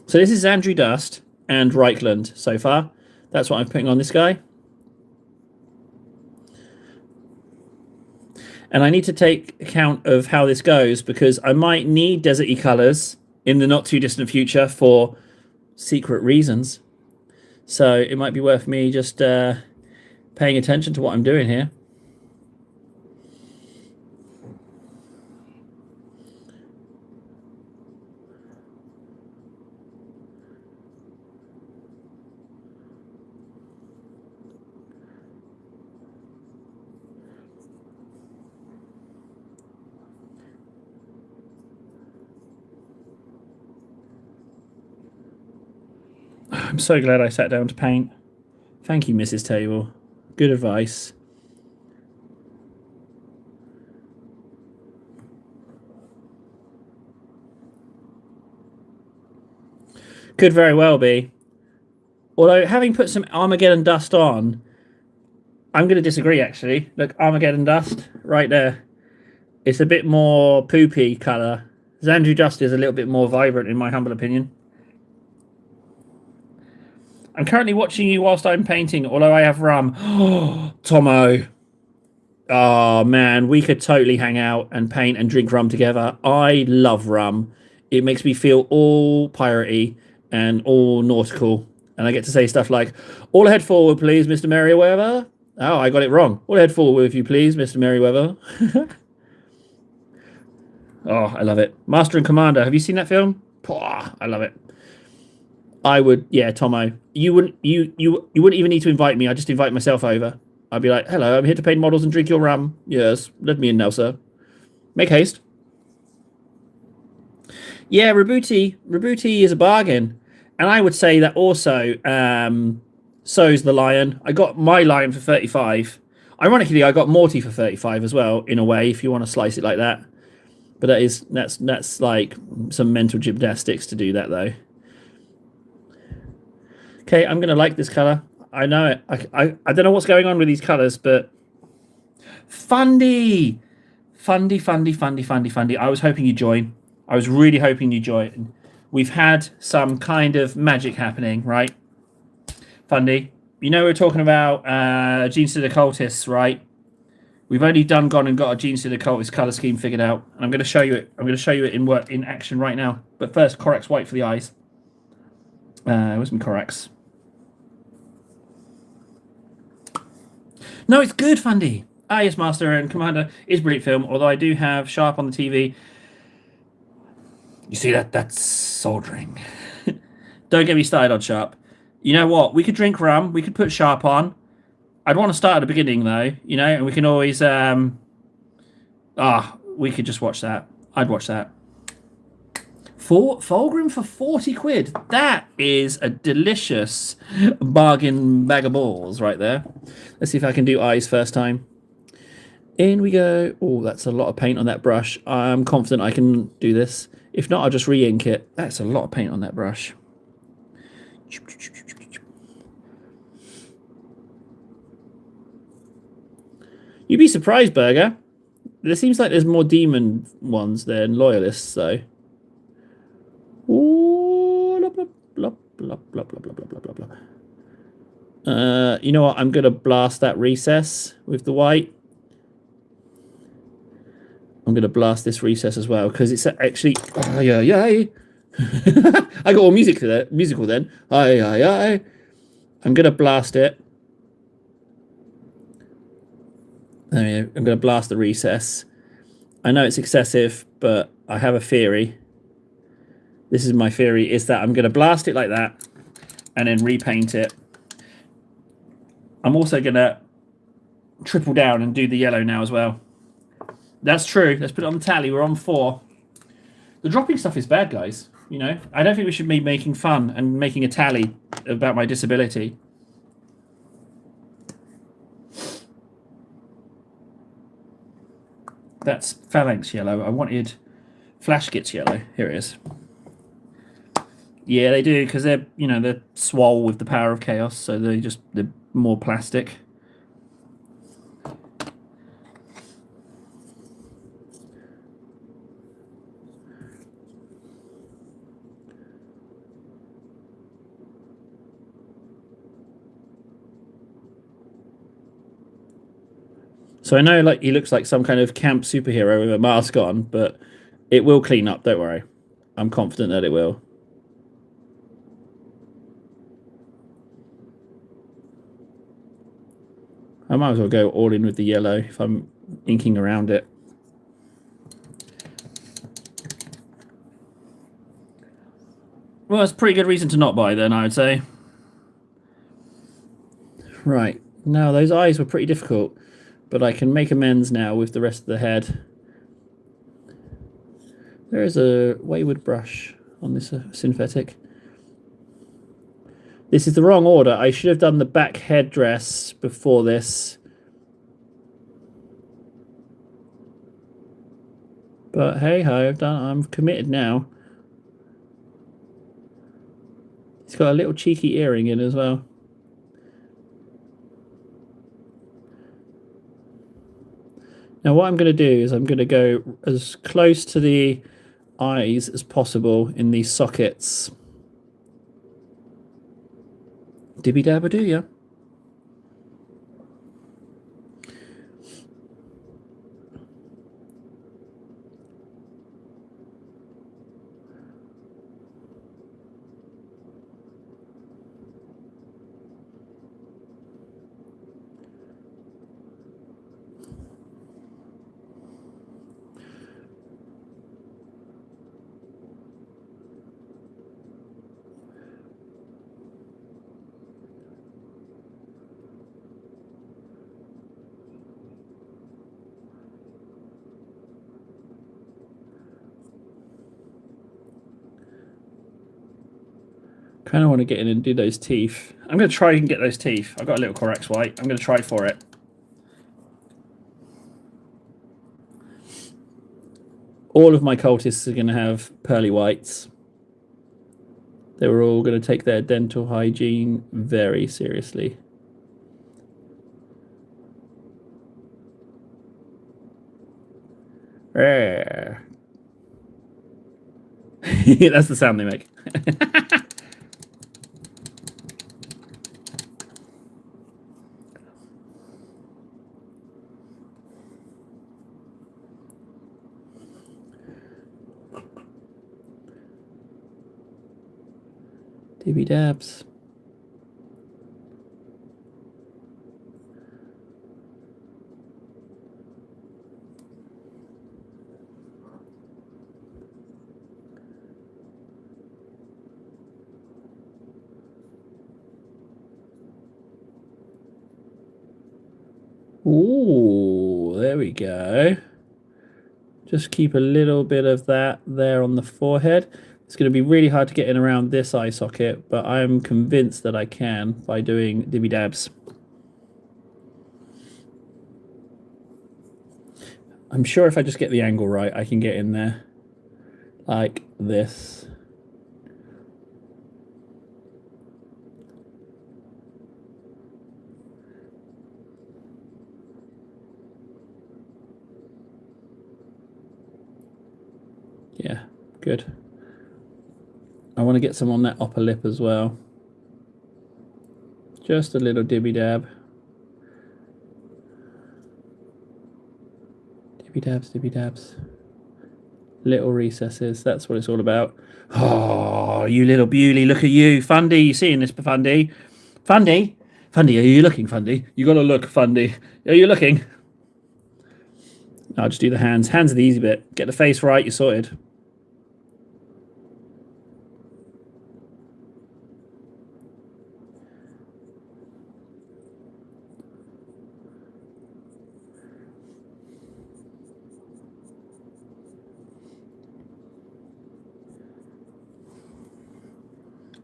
So this is Andrew Dust and Reichland so far. That's what I'm putting on this guy. And I need to take account of how this goes because I might need deserty colors in the not too distant future for secret reasons. So it might be worth me just paying attention to what I'm doing here. I'm so glad I sat down to paint. Thank you, Mrs. Table. Good advice. Could very well be. Although, having put some Armageddon Dust on, I'm going to disagree, actually. Look, Armageddon Dust, right there. It's a bit more poopy colour. Xandru Dust is a little bit more vibrant, in my humble opinion. I'm currently watching you whilst I'm painting, although I have rum. Oh, Tomo. Oh, man, we could totally hang out and paint and drink rum together. I love rum. It makes me feel all piratey and all nautical. And I get to say stuff like, all ahead forward, please, Mr. Merryweather. Oh, I got it wrong. All ahead forward, if you please, Mr. Merryweather. Oh, I love it. Master and Commander. Have you seen that film? Oh, I love it. I would, yeah, Tomo. You wouldn't even need to invite me. I'd just invite myself over. I'd be like, hello, I'm here to paint models and drink your rum. Yes, let me in now, sir. Make haste. Yeah, Rabuti is a bargain. And I would say that also so's the Lion. I got my Lion for 35. Ironically, I got Morty for 35 as well, in a way, if you want to slice it like that. But that's like some mental gymnastics to do that, though. Okay, I'm going to like this colour. I know it. I don't know what's going on with these colours, but... Fundy! Fundy. I was hoping you'd join. I was really hoping you'd join. We've had some kind of magic happening, right? Fundy. You know we're talking about Gene Occultists, right? We've only gone and got a Gene Stealer Cultist color scheme figured out, and I'm going to show you it. I'm going to show you it in action right now. But first, Corax white for the eyes. Where's my Corax? No, it's good, Fundy. Ah, yes, Master and Commander is brilliant film. Although I do have Sharp on the TV. You see that? That's soldering. Don't get me started on Sharp. You know what? We could drink rum. We could put Sharp on. I'd want to start at the beginning, though, and we can always, we could just watch that. I'd watch that. Fulgrim for 40 quid. That is a delicious bargain bag of balls right there. Let's see if I can do eyes first time. In we go. Oh, that's a lot of paint on that brush. I'm confident I can do this. If not, I'll just re-ink it. That's a lot of paint on that brush. You'd be surprised, Burger. There seems like there's more demon ones than loyalists, though. Ooh, blah, blah, blah, blah, blah, blah, blah, blah, blah, blah. You know what? I'm going to blast that recess with the white. I'm going to blast this recess as well, because it's actually... I got all musical then. I'm going to blast it. I'm going to blast the recess. I know it's excessive, but I have a theory. This is my theory, is that I'm going to blast it like that and then repaint it. I'm also going to triple down and do the yellow now as well. That's true. Let's put it on the tally. We're on 4. The dropping stuff is bad, guys. I don't think we should be making fun and making a tally about my disability. That's Phalanx yellow. I wanted Flash Gits yellow. Here it is. Yeah, they do, because they're swole with the power of chaos, so they're more plastic. So I know he looks like some kind of camp superhero with a mask on, but it will clean up, don't worry. I'm confident that it will. I might as well go all in with the yellow if I'm inking around it. Well, that's a pretty good reason to not buy then, I would say. Right. Now, those eyes were pretty difficult, but I can make amends now with the rest of the head. There is a wayward brush on this synthetic. This is the wrong order. I should have done the back headdress before this. But hey ho, I'm committed now. It's got a little cheeky earring in as well. Now what I'm going to do is I'm going to go as close to the eyes as possible in these sockets. Dibby dabba do ya? Kind of want to get in and do those teeth. I'm going to try and get those teeth. I've got a little Corax white. I'm going to try for it. All of my cultists are going to have pearly whites. They were all going to take their dental hygiene very seriously. That's the sound they make. Dibby dabs. Ooh, there we go. Just keep a little bit of that there on the forehead. It's going to be really hard to get in around this eye socket, but I'm convinced that I can by doing dibby dabs. I'm sure if I just get the angle right, I can get in there like this. Yeah, good. I want to get some on that upper lip as well. Just a little dibby dab. Dibby dabs, dibby dabs. Little recesses, that's what it's all about. Oh, you little beauty, look at you. Fundy, you seeing this, Fundy? Fundy? Fundy, are you looking, Fundy? You gotta look, Fundy. Are you looking? I'll just do the hands. Hands are the easy bit. Get the face right, you're sorted.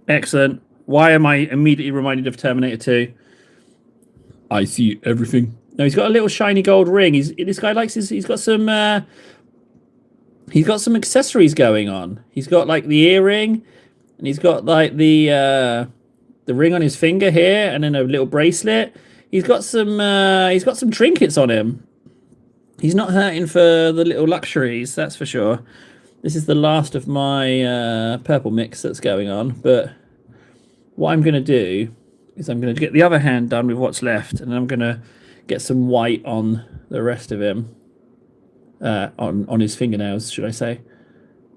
Excellent. Why am I immediately reminded of Terminator 2? I see everything. No, he's got a little shiny gold ring. This guy likes his. He's got some accessories going on. He's got like the earring, and he's got like the ring on his finger here, and then a little bracelet. He's got some trinkets on him. He's not hurting for the little luxuries, that's for sure. This is the last of my purple mix that's going on, but what I'm going to do is I'm going to get the other hand done with what's left, and I'm going to get some white on the rest of him, on his fingernails, should I say.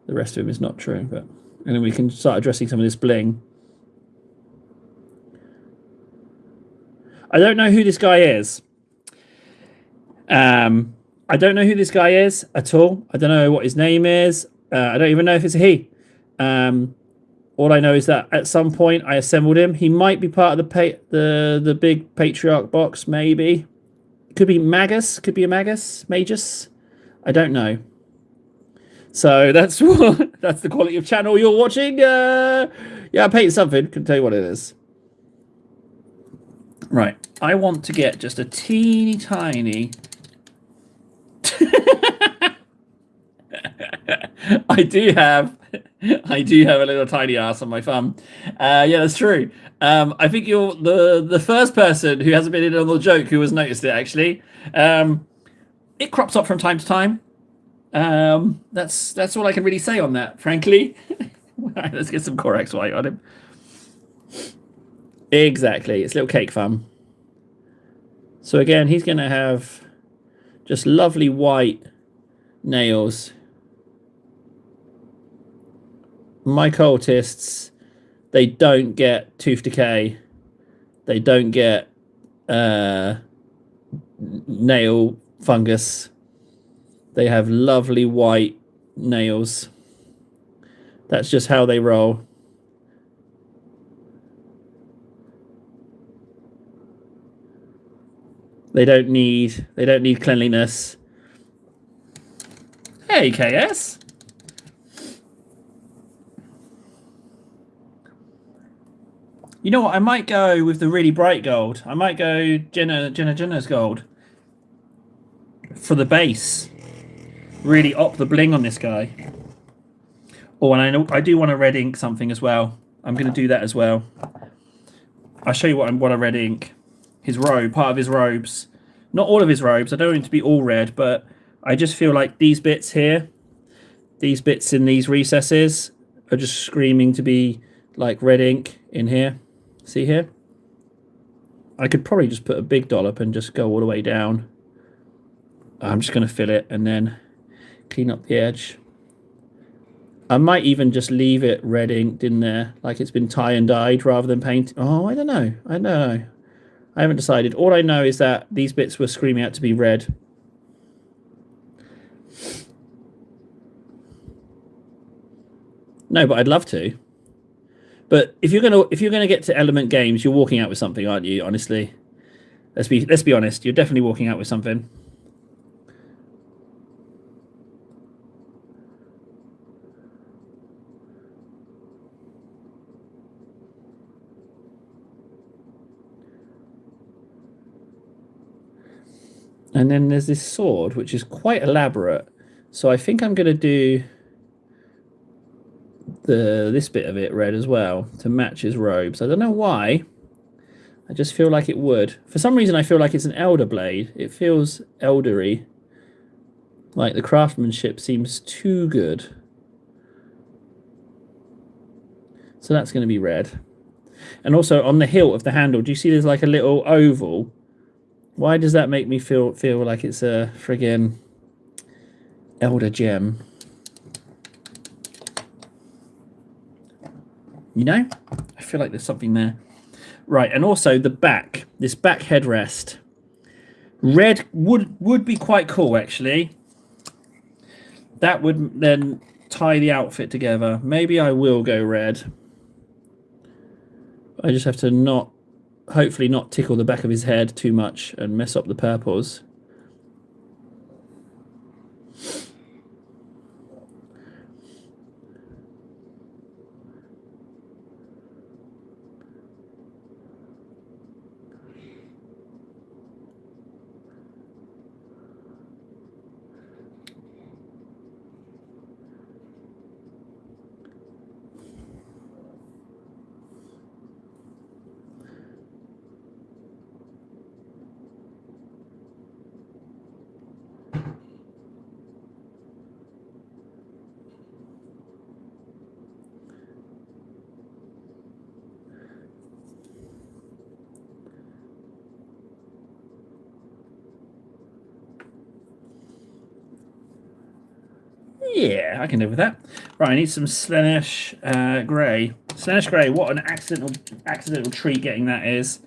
The rest of him is not true, but and then we can start addressing some of this bling. I don't know who this guy is. I don't know who this guy is at all. I don't know what his name is. I don't even know if it's a he. All I know is that at some point I assembled him. He might be part of the big Patriarch box, maybe. Could be Magus. Could be a Magus. I don't know. So that's that's the quality of channel you're watching. Yeah, I painted something. Couldn't tell you what it is. Right. I want to get just a teeny tiny. I do have a little tiny ass on my thumb. Yeah, that's true. I think you're the first person who hasn't been in on the joke who has noticed it. Actually, it crops up from time to time. That's all I can really say on that, frankly. Right, let's get some Corax white on him. Exactly, it's little cake thumb. So again, he's going to have just lovely white nails. My cultists, they don't get tooth decay. They don't get nail fungus. They have lovely white nails. That's just how they roll. They don't need cleanliness. Hey, KS. You know what? I might go with the really bright gold. I might go Jenna's gold for the base. Really up the bling on this guy. Oh, and I do want to red ink something as well. I'm going to do that as well. I'll show you what I red ink. His robe, part of his robes. Not all of his robes. I don't want it to be all red, but I just feel like these bits here, these bits in these recesses are just screaming to be like red ink in here. See here? I could probably just put a big dollop and just go all the way down. I'm just going to fill it and then clean up the edge. I might even just leave it red inked in there, like it's been tie and dyed rather than paint. Oh, I don't know. I don't know. I haven't decided. All I know is that these bits were screaming out to be red. No, but I'd love to. But if you're gonna get to Element Games, you're walking out with something, aren't you? Honestly, let's be honest. You're definitely walking out with something. And then there's this sword, which is quite elaborate. So I think I'm going to do this bit of it red as well to match his robes. I don't know why. I just feel like it would. For some reason, I feel like it's an elder blade. It feels eldery. Like the craftsmanship seems too good. So that's going to be red. And also on the hilt of the handle, do you see there's like a little oval? Why does that make me feel like it's a friggin' elder gem? You know? I feel like there's something there. Right, and also the back, this back headrest. Red would be quite cool, actually. That would then tie the outfit together. Maybe I will go red. I just have to hopefully not tickle the back of his head too much and mess up the purples. Yeah, I can live with that. Right, I need some Slaanesh Grey. Slaanesh Grey, what an accidental treat getting that is.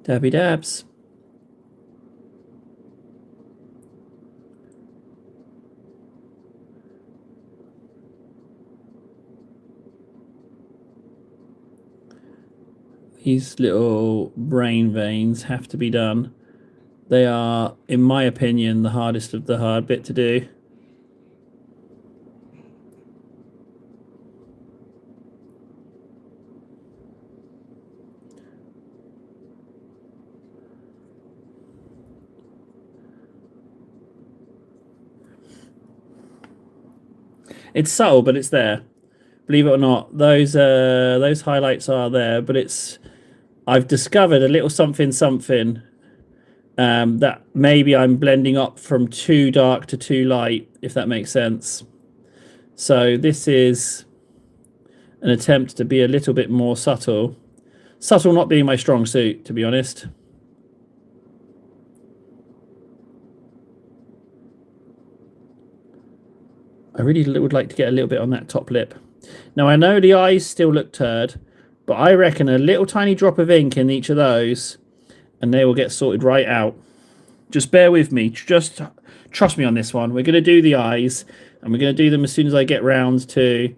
Dabby dabs. These little brain veins have to be done. They are, in my opinion, the hardest of the hard bit to do. It's subtle, but it's there. Believe it or not, those highlights are there, but I've discovered a little something that maybe I'm blending up from too dark to too light, if that makes sense. So this is an attempt to be a little bit more subtle. Subtle not being my strong suit, to be honest. I really would like to get a little bit on that top lip. Now, I know the eyes still look turd, but I reckon a little tiny drop of ink in each of those, and they will get sorted right out. Just bear with me. Just trust me on this one. We're going to do the eyes, and we're going to do them as soon as I get round to...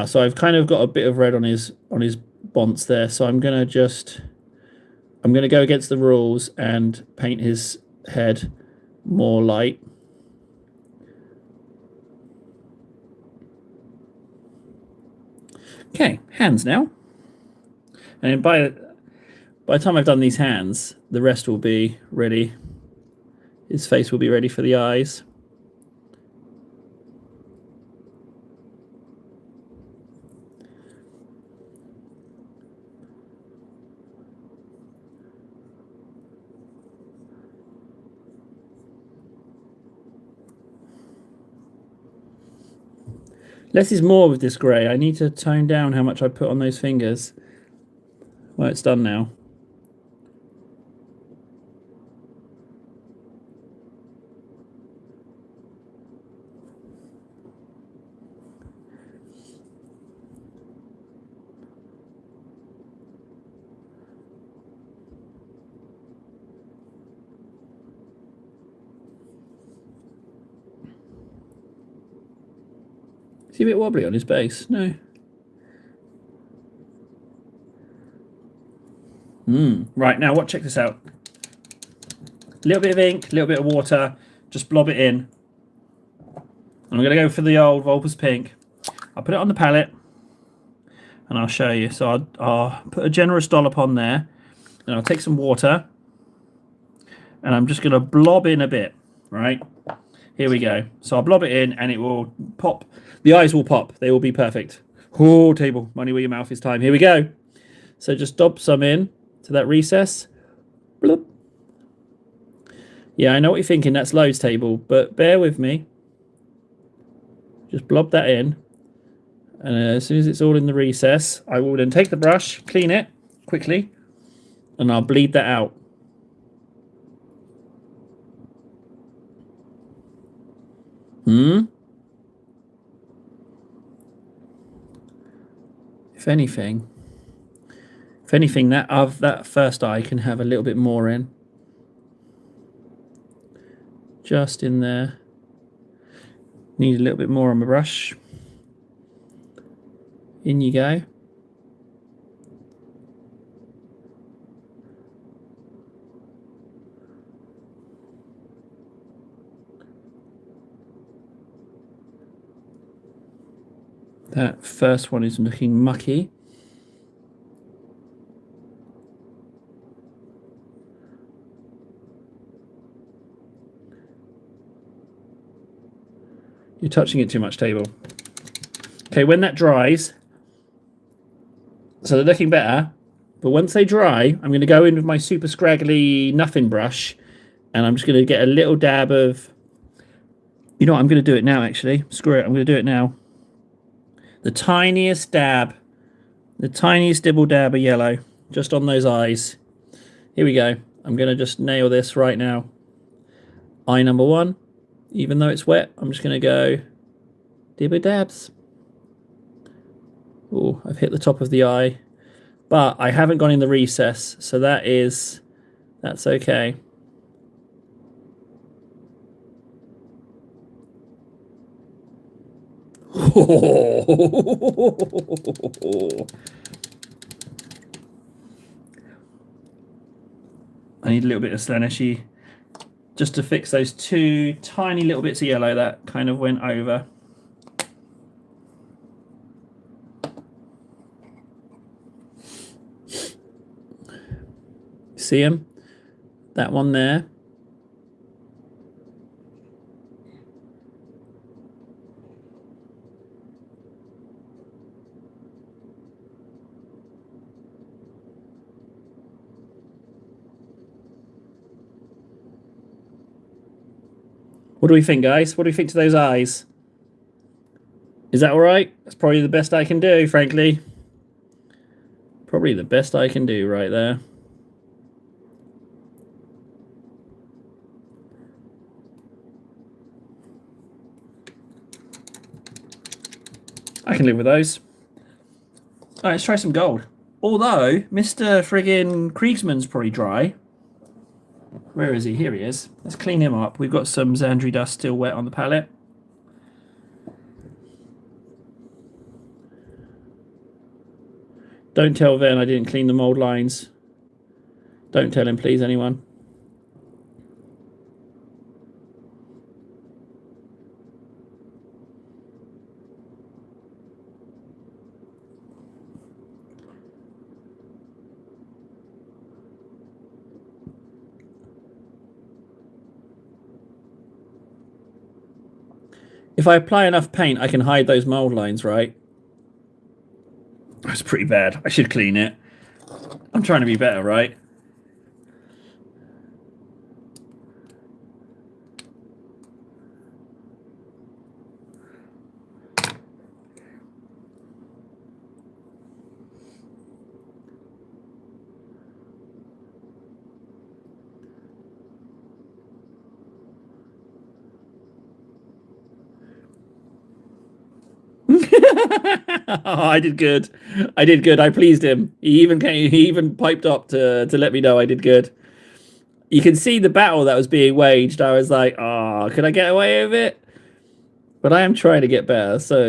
so I've kind of got a bit of red on his bonce there, so I'm going to go against the rules and paint his head more light. Okay, hands now. And by the time I've done these hands, the rest will be ready. His face will be ready for the eyes. Less is more with this grey. I need to tone down how much I put on those fingers. Well, it's done now. Is he a bit wobbly on his base? No. Right, now what? Check this out. A little bit of ink, a little bit of water. Just blob it in. I'm going to go for the old Vulpes Pink. I'll put it on the palette. And I'll show you. So I'll put a generous dollop on there. And I'll take some water. And I'm just going to blob in a bit. Right? Here we go. So I'll blob it in and it will pop. The eyes will pop. They will be perfect. Oh, table. Money where your mouth is time. Here we go. So just dob some in to that recess. Bloop. Yeah, I know what you're thinking. That's loads, table. But bear with me. Just blob that in. And as soon as it's all in the recess, I will then take the brush, clean it quickly, and I'll bleed that out. If anything, that first eye can have a little bit more in. Just in there. Need a little bit more on my brush. In you go. That first one is looking mucky. You're touching it too much, table. Okay, when that dries, so they're looking better, but once they dry, I'm going to go in with my super scraggly nothing brush, and I'm just going to get a little dab of... You know what, I'm going to do it now, actually. Screw it, I'm going to do it now. The tiniest dab, the tiniest dibble dab of yellow, just on those eyes. Here we go. I'm going to just nail this right now. Eye number one. Even though it's wet, I'm just going to go dibble dabs. Oh, I've hit the top of the eye. But I haven't gone in the recess, so that's okay. I need a little bit of Slaneshi just to fix those two tiny little bits of yellow that kind of went over. See them? That one there. What do we think, guys? What do we think to those eyes? Is that all right? That's probably the best I can do, frankly. Probably the best I can do right there. I can live with those. All right, let's try some gold. Although, Mr. friggin' Kriegsman's probably dry. Where is he? Here he is. Let's clean him up. We've got some Zandri dust still wet on the palette. Don't tell Ven I didn't clean the mold lines. Don't tell him, please, anyone. If I apply enough paint, I can hide those mold lines, right? That's pretty bad. I should clean it. I'm trying to be better, right? I did good. I did good. I pleased him. He even piped up to let me know I did good. You can see the battle that was being waged. I was like, oh, could I get away with it? But I am trying to get better, so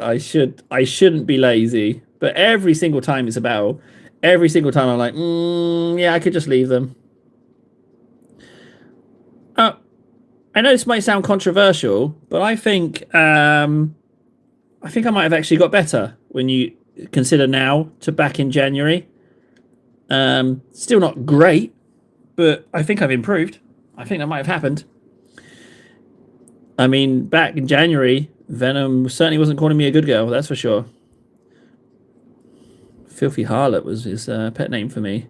I shouldn't be lazy. But every single time it's a battle, every single time I'm like, yeah, I could just leave them. I know this might sound controversial, but I think I might have actually got better when you consider now to back in January. Still not great, but I think I've improved. I think that might have happened. I mean, back in January, Venom certainly wasn't calling me a good girl, that's for sure. Filthy Harlot was his pet name for me.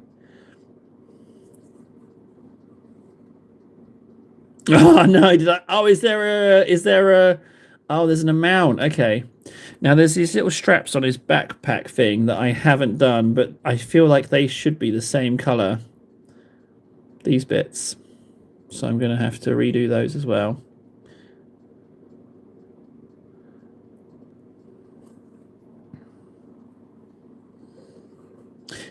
Oh no! Did I? Oh, is there a? Is there a? Oh, there's an amount. Okay. Now there's these little straps on his backpack thing that I haven't done, but I feel like they should be the same color. These bits. So I'm going to have to redo those as well.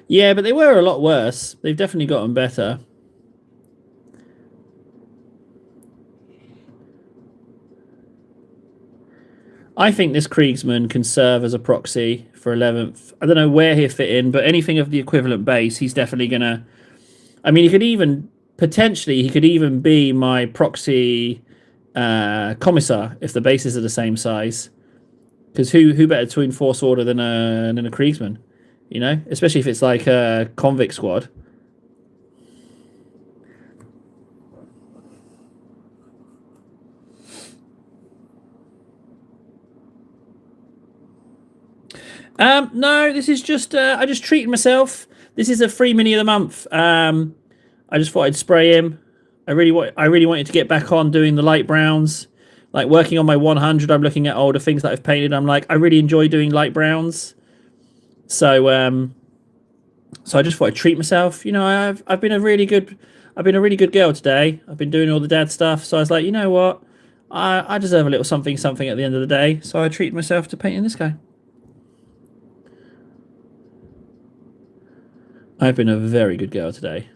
Yeah, but they were a lot worse. They've definitely gotten better. I think this Kriegsman can serve as a proxy for 11th. I don't know where he'll fit in, but anything of the equivalent base, he's definitely going to... I mean, he could even... Potentially, he could even be my proxy commissar if the bases are the same size. Because who better to enforce order than a Kriegsman? You know? Especially if it's like a convict squad. No, this is just I just treated myself. This is a free mini of the month. I just thought I'd spray him. I really wanted to get back on doing the light browns, like working on my 100. I'm looking at older things that I've painted. I'm like, I really enjoy doing light browns. So I just thought I'd treat myself. You know, I've been a really good girl today. I've been doing all the dad stuff. So I was like, you know what, I deserve a little something something at the end of the day. So I treated myself to painting this guy. I've been a very good girl today.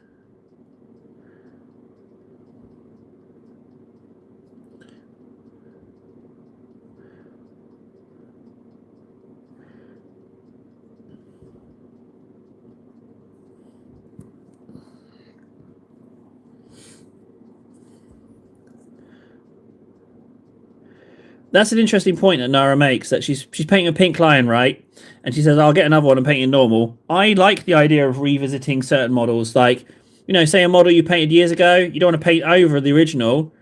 That's an interesting point that Nara makes, that she's painting a pink lion, right? And she says, I'll get another one and paint it normal. I like the idea of revisiting certain models. Like, you know, say a model you painted years ago, you don't want to paint over the original,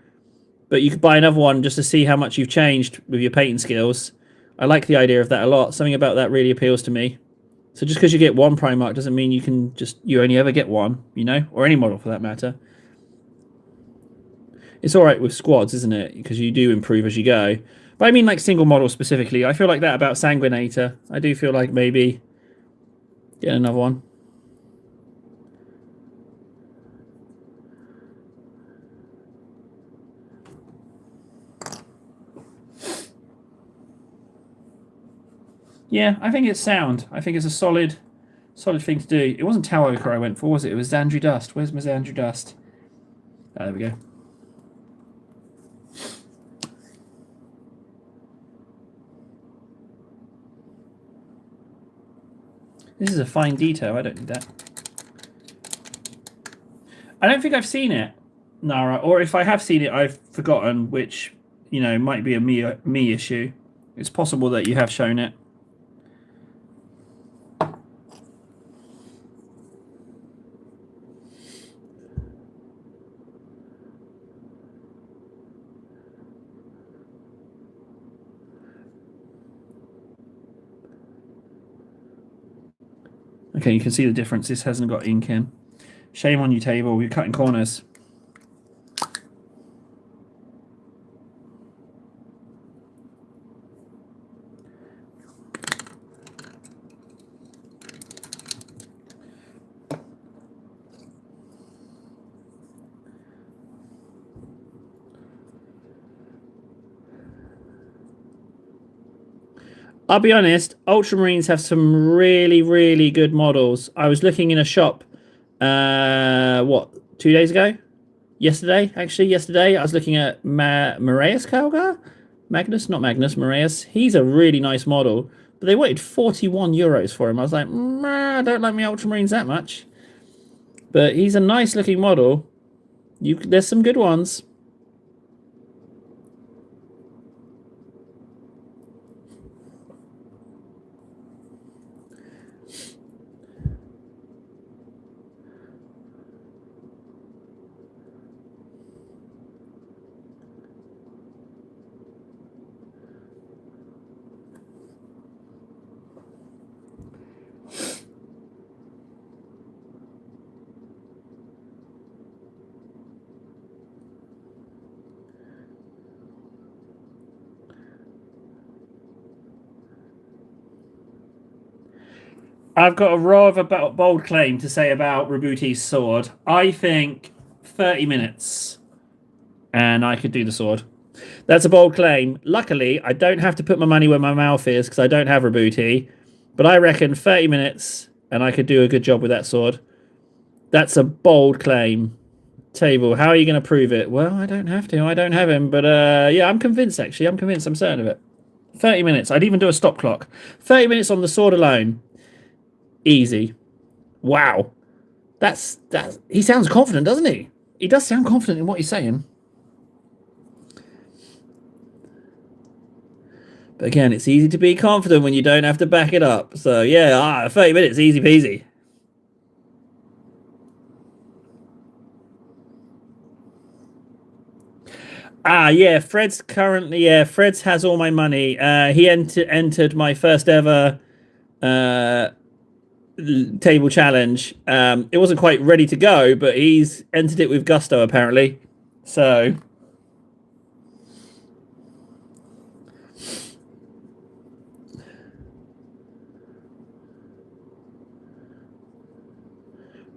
but you could buy another one just to see how much you've changed with your painting skills. I like the idea of that a lot. Something about that really appeals to me. So just because you get one Primarch doesn't mean you only ever get one, you know? Or any model for that matter. It's alright with squads, isn't it? Because you do improve as you go. But I mean like single models specifically. I feel like that about Sanguinator. I do feel like maybe get another one. Yeah, I think it's sound. I think it's a solid thing to do. It wasn't Tau Ochre I went for, was it? It was Xandri Dust. Where's my Xandri Dust? Oh, there we go. This is a fine detail. I don't need that. I don't think I've seen it, Nara. Or if I have seen it, I've forgotten, which, you know, might be a me issue. It's possible that you have shown it. Okay, you can see the difference. This hasn't got ink in. Shame on you, table. You're cutting corners. I'll be honest, Ultramarines have some really, really good models. I was looking in a shop, what, 2 days ago? Yesterday, actually, yesterday, I was looking at Moraeus Calgar? Magnus, not Magnus, Moraeus. He's a really nice model, but they wanted 41 euros for him. I was like, I don't like my Ultramarines that much. But he's a nice looking model. There's some good ones. I've got a rather bold claim to say about Rabuti's sword. I think 30 minutes and I could do the sword. That's a bold claim. Luckily, I don't have to put my money where my mouth is because I don't have Rabuti. But I reckon 30 minutes and I could do a good job with that sword. That's a bold claim. Table, how are you going to prove it? Well, I don't have to. I don't have him. But yeah, I'm convinced, actually. I'm convinced. I'm certain of it. 30 minutes. I'd even do a stop clock. 30 minutes on the sword alone. Easy. Wow. That's. He sounds confident, doesn't he? He does sound confident in what he's saying. But again, it's easy to be confident when you don't have to back it up. So yeah, 30 minutes, easy peasy. Yeah, Fred's currently, Fred's has all my money. He entered my first ever table challenge. It wasn't quite ready to go, but he's entered it with gusto apparently. So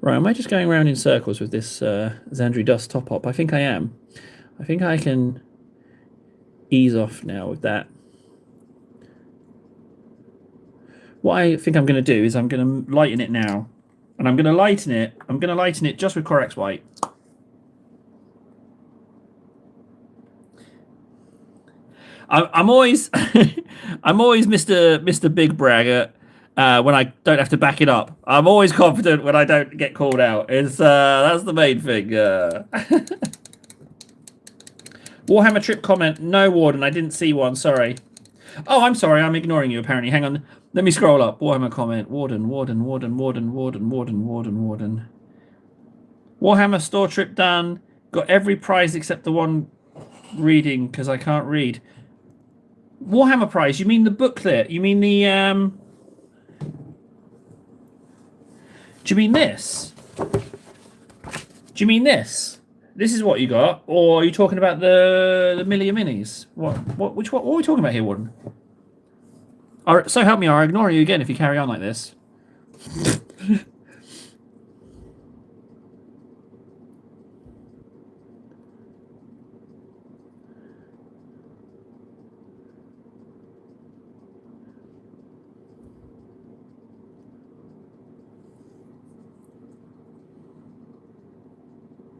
right, am I just going around in circles with this Zandri Dust top up? I think I am. I think I can ease off now with that. What I think I'm going to do is I'm going to lighten it now. And I'm going to lighten it. I'm going to lighten it just with Corex White. I'm always I'm always Mr. Big Bragger when I don't have to back it up. I'm always confident when I don't get called out. It's that's the main thing. Warhammer trip comment. No, Warden, I didn't see one. Sorry. Oh, I'm sorry. I'm ignoring you. Apparently, hang on. Let me scroll up. Warhammer comment. Warden. Warhammer store trip done. Got every prize except the one reading because I can't read. Warhammer prize. You mean the booklet? You mean the Do you mean this? Do you mean this? This is what you got, or are you talking about the Millia Minis? What are we talking about here, Warden? So help me, I'll ignore you again if you carry on like this.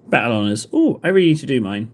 Battle honors. Oh, I really need to do mine.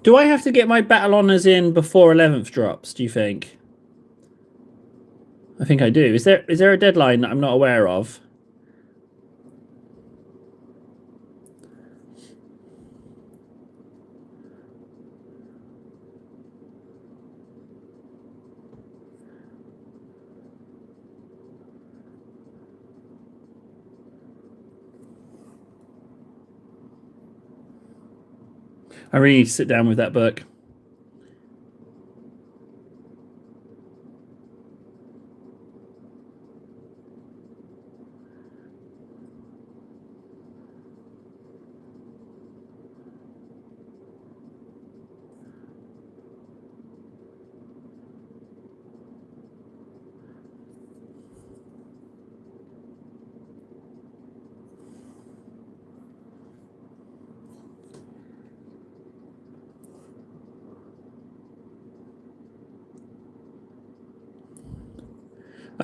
Do I have to get my battle honours in before 11th drops, do you think? I think I do. Is there a deadline that I'm not aware of? I really need to sit down with that book.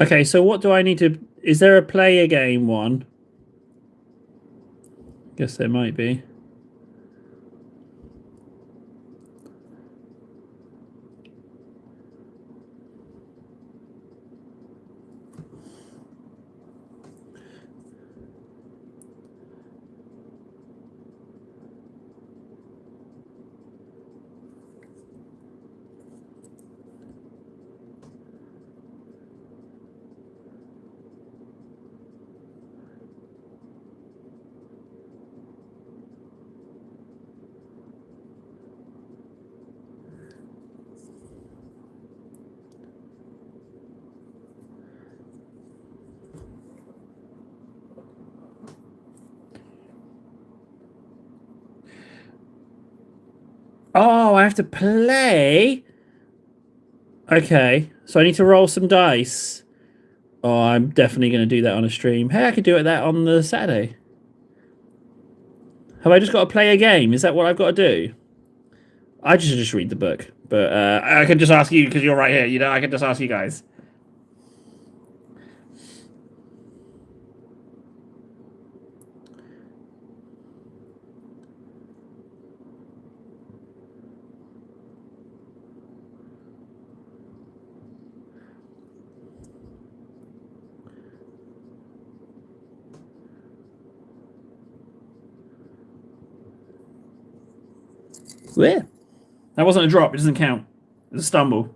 Okay, so what do I need to... Is there a play a game one? Guess there might be. Oh, I have to play? Okay, so I need to roll some dice. Oh, I'm definitely going to do that on a stream. Hey, I could do that on the Saturday. Have I just got to play a game? Is that what I've got to do? I should just read the book. But I can just ask you because you're right here. You know, I can just ask you guys. Where? That wasn't a drop. It doesn't count. It's a stumble.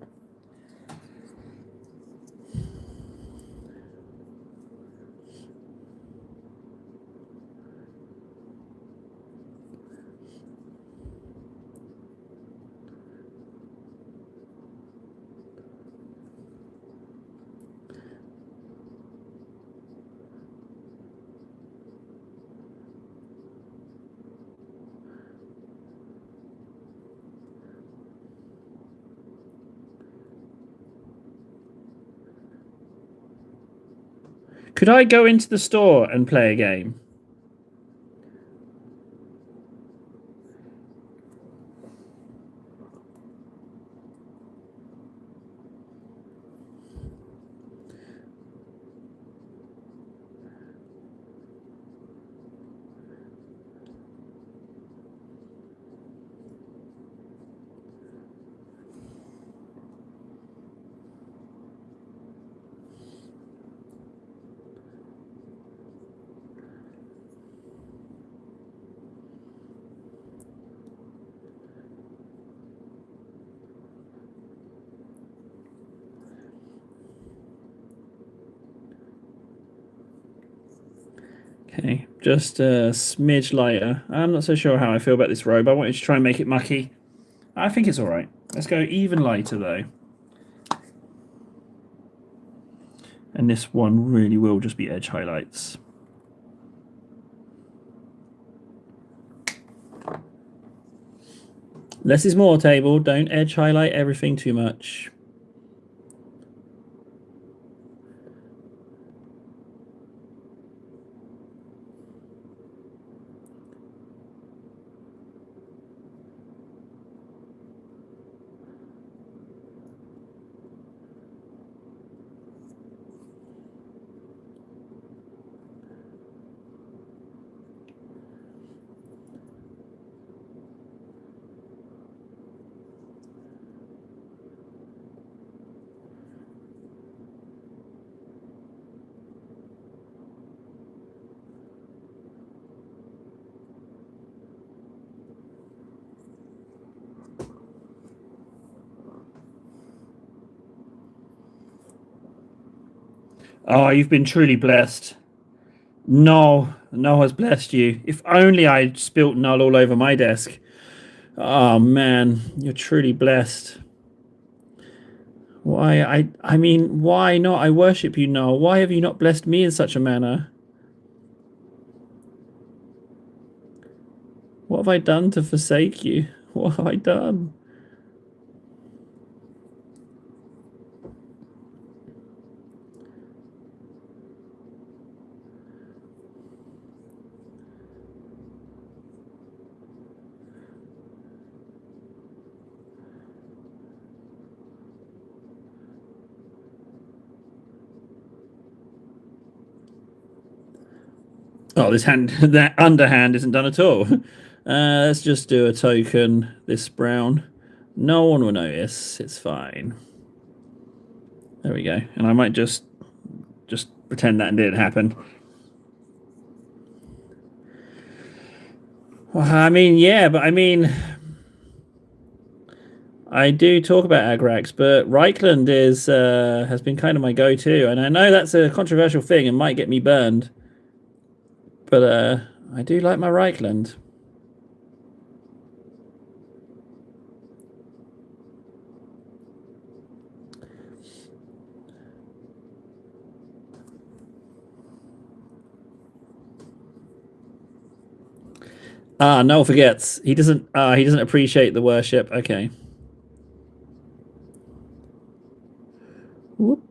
Could I go into the store and play a game? Okay, just a smidge lighter. I'm not so sure how I feel about this robe. I wanted to try and make it mucky. I think it's all right. Let's go even lighter, though. And this one really will just be edge highlights. Less is more, table. Don't edge highlight everything too much. Oh, you've been truly blessed. No, no has blessed you. If only I'd spilt Null all over my desk. Oh man, you're truly blessed. Why, I mean, why not? I worship you, Null. Why have you not blessed me in such a manner? What have I done to forsake you? What have I done? Oh, this hand, that underhand isn't done at all. Let's just do a token. This brown. No one will notice. It's fine. There we go. And I might just pretend that didn't happen. Well, I mean, yeah, but I mean, I do talk about Agrax, but Reichland is has been kind of my go-to, and I know that's a controversial thing and might get me burned, but I do like my Reichland. Ah, Noel forgets. He doesn't. He doesn't appreciate the worship. Okay. Whoop.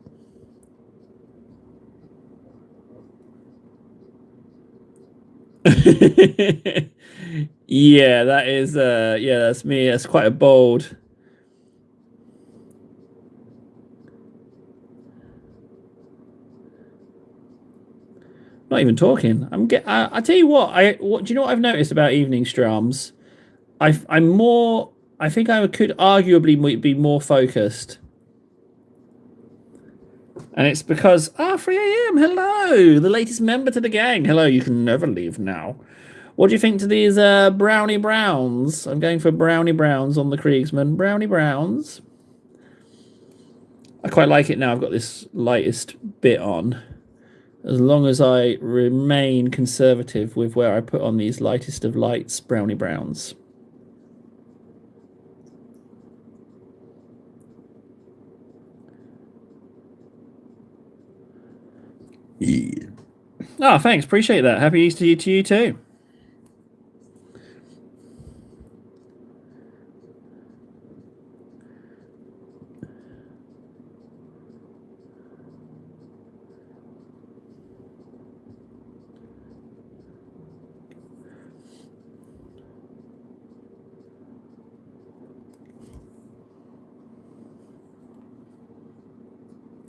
Yeah, that is. Yeah, that's me. That's quite a bold. Not even talking. I tell you what. Do you know what I've noticed about evening strums? I'm more. I think I could arguably be more focused. And it's because 3 a.m. Hello, the latest member to the gang. Hello, you can never leave now. What do you think to these brownie browns? I'm going for brownie browns on the Kriegsman. Brownie browns. I quite like it now. I've got this lightest bit on. As long as I remain conservative with where I put on these lightest of lights brownie browns. Yeah. Oh, thanks. Appreciate that. Happy Easter to you too.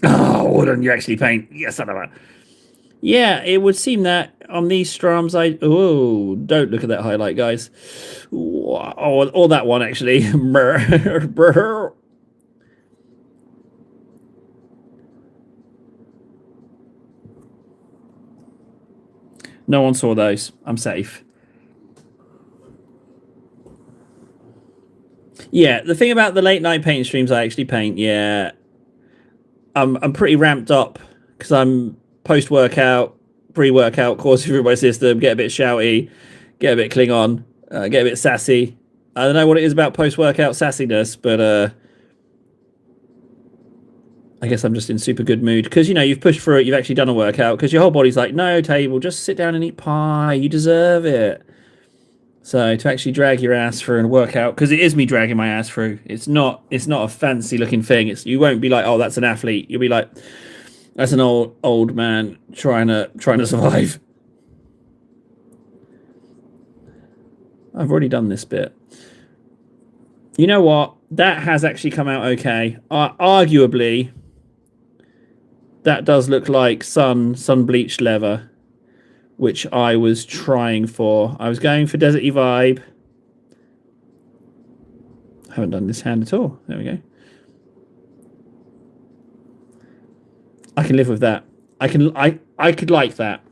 Oh, well done. You actually paint. Yes, I know that. Yeah, it would seem that on these strums, oh, don't look at that highlight, guys. Or that one actually. No one saw those. I'm safe. Yeah, the thing about the late night paint streams I actually paint, yeah, I'm pretty ramped up because I'm post workout, pre workout, course through my system, get a bit shouty, get a bit Klingon, get a bit sassy. I don't know what it is about post workout sassiness, but I guess I'm just in super good mood because you've pushed through it, you've actually done a workout because your whole body's like, no, Table, just sit down and eat pie, you deserve it. So to actually drag your ass through and work out, because it is me dragging my ass through. It's not a fancy looking thing. You won't be like, oh, that's an athlete. You'll be like, that's an old man trying to survive. I've already done this bit. You know what? That has actually come out okay. Arguably, that does look like sun bleached leather, which I was trying for. I was going for deserty vibe. I haven't done this hand at all. There we go. I can live with that. I could like that.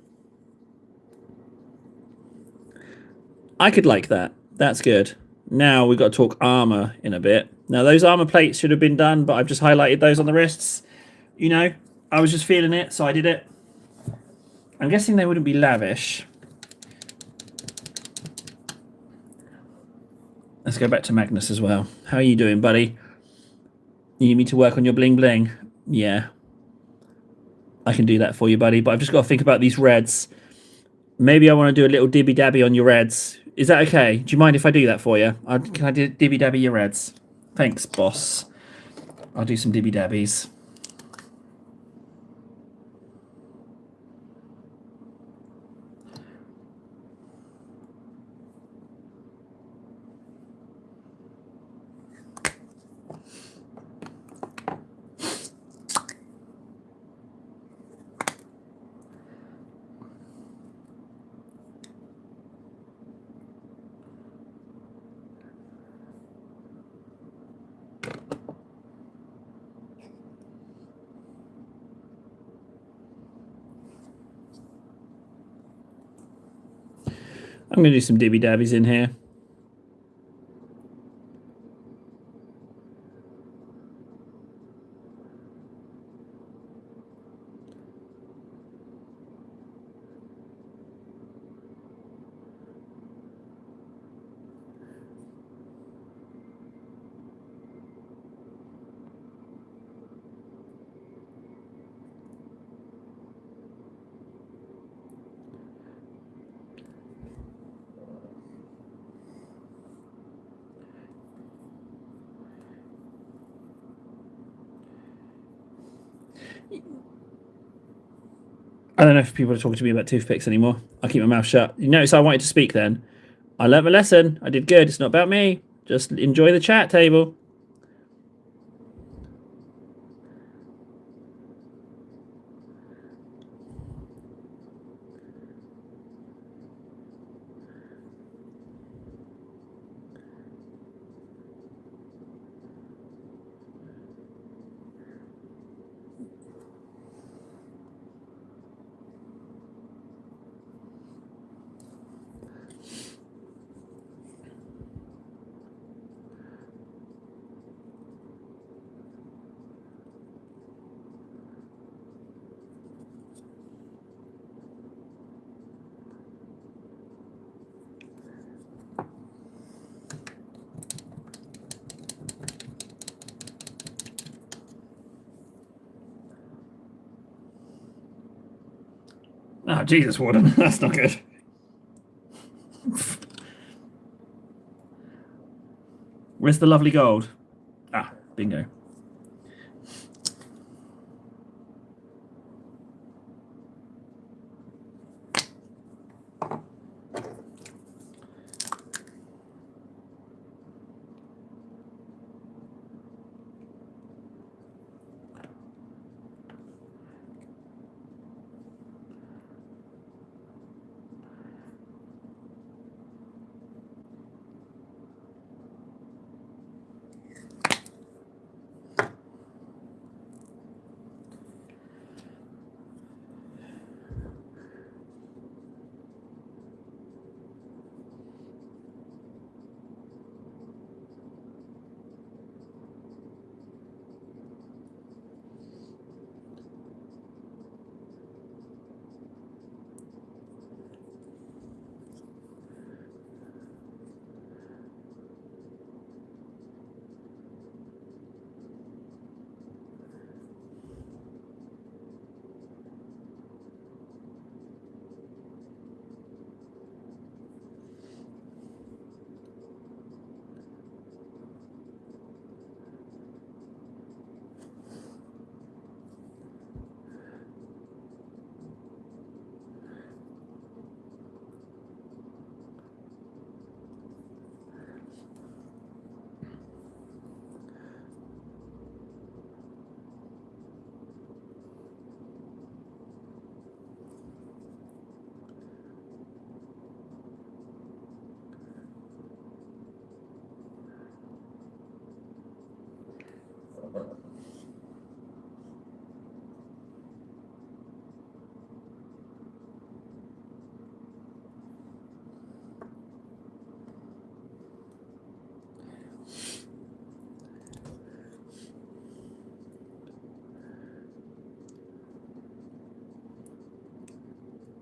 I could like that. That's good. Now we've got to talk armor in a bit. Now those armor plates should have been done, but I've just highlighted those on the wrists. I was just feeling it, so I did it. I'm guessing they wouldn't be lavish. Let's go back to Magnus as well. How are you doing, buddy? You need me to work on your bling bling? Yeah. I can do that for you, buddy, but I've just got to think about these reds. Maybe I want to do a little dibby dabby on your reds. Is that okay? Do you mind if I do that for you? Can I do dibby dabby your reds? Thanks, boss. I'll do some dibby dabbies. I'm going to do some dibby dabbies in here. I don't know if people are talking to me about toothpicks anymore. I'll keep my mouth shut. You notice I wanted to speak then. I learnt my lesson. I did good. It's not about me. Just enjoy the chat table. Oh, Jesus, Warden. That's not good. Where's the lovely gold? Ah, bingo.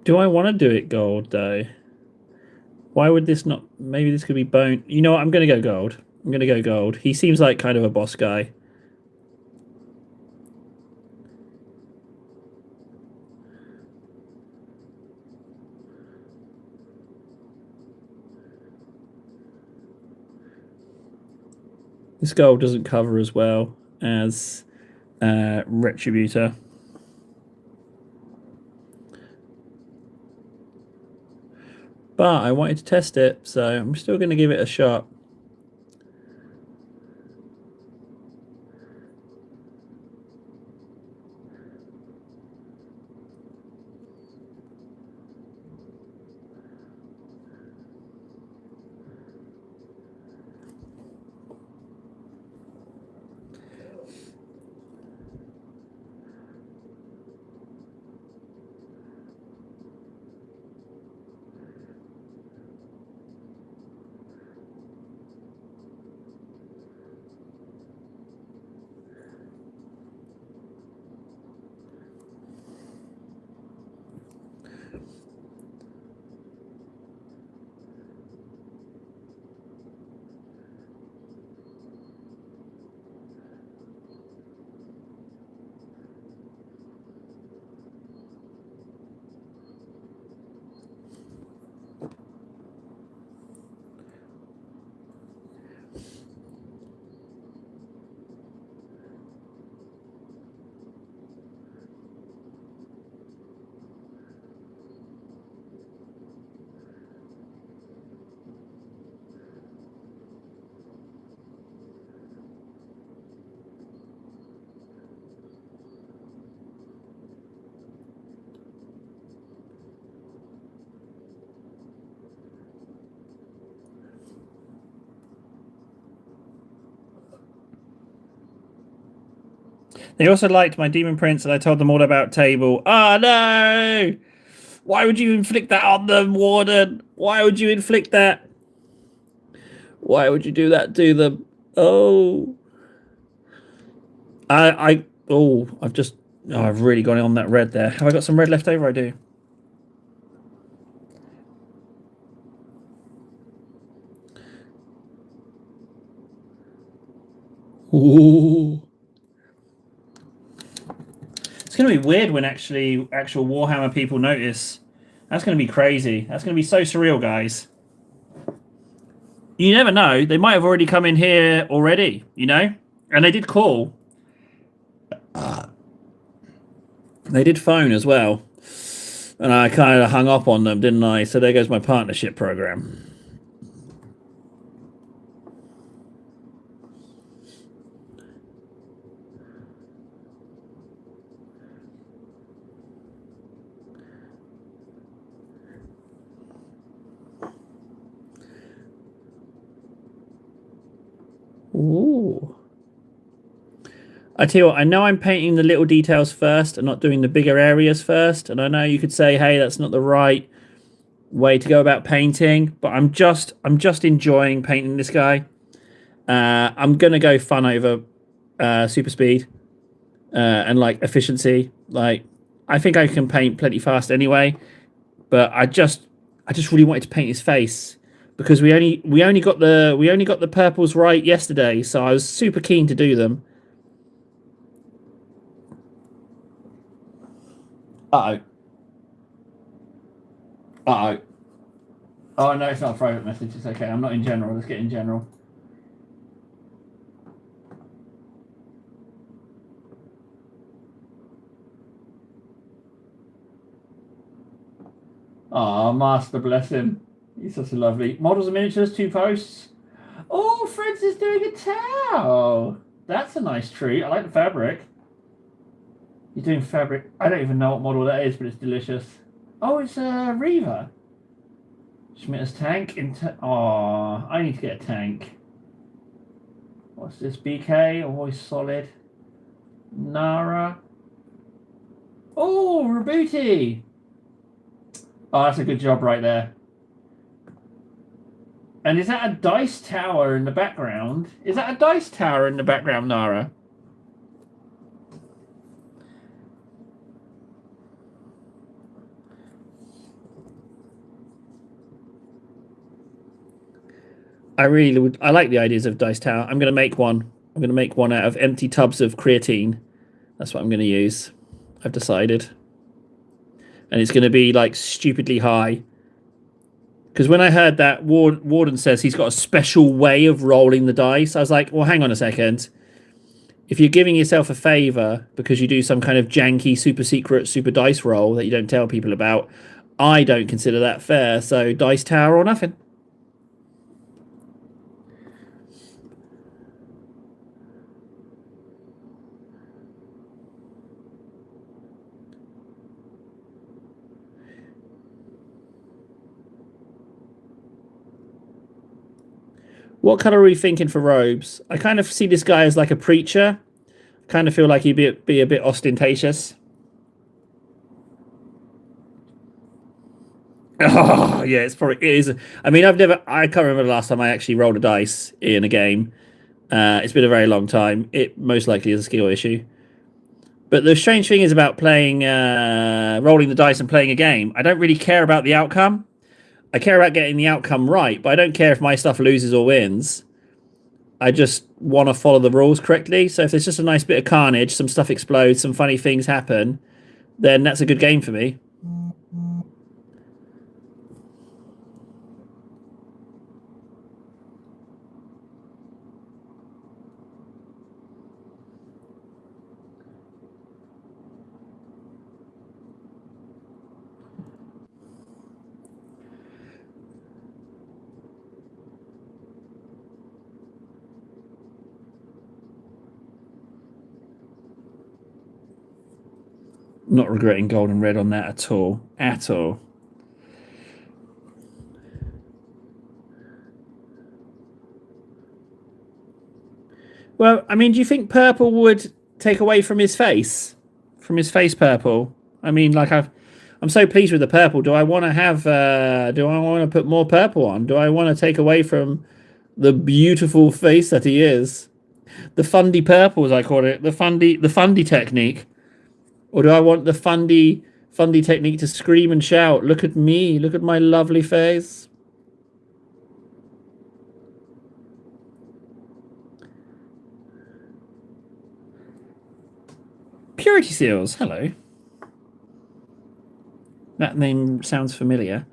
Do I want to do it gold, though? Why would this not... Maybe this could be bone... You know what? I'm going to go gold. I'm going to go gold. He seems like kind of a boss guy. This gold doesn't cover as well as Retributor. But I wanted to test it, so I'm still going to give it a shot. They also liked my Demon Prince, and I told them all about Table. Oh no! Why would you inflict that on them, Warden? Why would you inflict that? Why would you do that to them? Oh, I've really gone on that red there. Have I got some red left over? I do. Ooh. It's going to be weird when actual Warhammer people notice. That's going to be crazy. That's going to be so surreal, guys. You never know. They might have already come in here already, you know? And they did call. They did phone as well. And I kind of hung up on them, didn't I? So there goes my partnership program. Ooh. I tell you what, I know I'm painting the little details first and not doing the bigger areas first. And I know you could say, hey, that's not the right way to go about painting, but I'm just enjoying painting this guy. I'm gonna go fun over super speed and like efficiency. Like I think I can paint plenty fast anyway, but I just really wanted to paint his face because we only got the purples right yesterday, so I was super keen to do them. Uh oh. Uh oh. Oh no, it's not a private message. It's okay. I'm not in general. Let's get in general. Ah, Master, bless him. He's such a lovely. Models and miniatures, 2 posts. Oh, Fred's is doing a towel. That's a nice treat. I like the fabric. You're doing fabric. I don't even know what model that is, but it's delicious. Oh, it's a Reaver. Schmitter's tank. Oh, I need to get a tank. What's this? BK? Always solid. Nara. Oh, Rabuti. Oh, that's a good job right there. And is that a dice tower in the background? Is that a dice tower in the background, Nara? I really would. I like the ideas of Dice Tower. I'm going to make one. I'm going to make one out of empty tubs of creatine. That's what I'm going to use. I've decided. And it's going to be like stupidly high. Because when I heard that Warden says he's got a special way of rolling the dice, I was like, well, hang on a second. If you're giving yourself a favor because you do some kind of janky, super secret, super dice roll that you don't tell people about, I don't consider that fair. So Dice Tower or nothing. What color are we thinking for robes? I kind of see this guy as like a preacher. Kind of feel like he'd be a bit ostentatious. Oh yeah, it is. I mean, I can't remember the last time I actually rolled a dice in a game. It's been a very long time. It most likely is a skill issue. But the strange thing is about playing, rolling the dice and playing a game. I don't really care about the outcome. I care about getting the outcome right, but I don't care if my stuff loses or wins. I just want to follow the rules correctly. So if there's just a nice bit of carnage, some stuff explodes, some funny things happen, then that's a good game for me. Not regretting gold and red on that at all. At all. Well, I mean, do you think purple would take away from his face? From his face purple? I mean, I'm so pleased with the purple. Do I want to have do I want to put more purple on? Do I want to take away from the beautiful face that he is? The fundy purple, as I call it, the fundy technique. Or do I want the fundy technique to scream and shout, look at me, look at my lovely face? Purity Seals, hello. That name sounds familiar.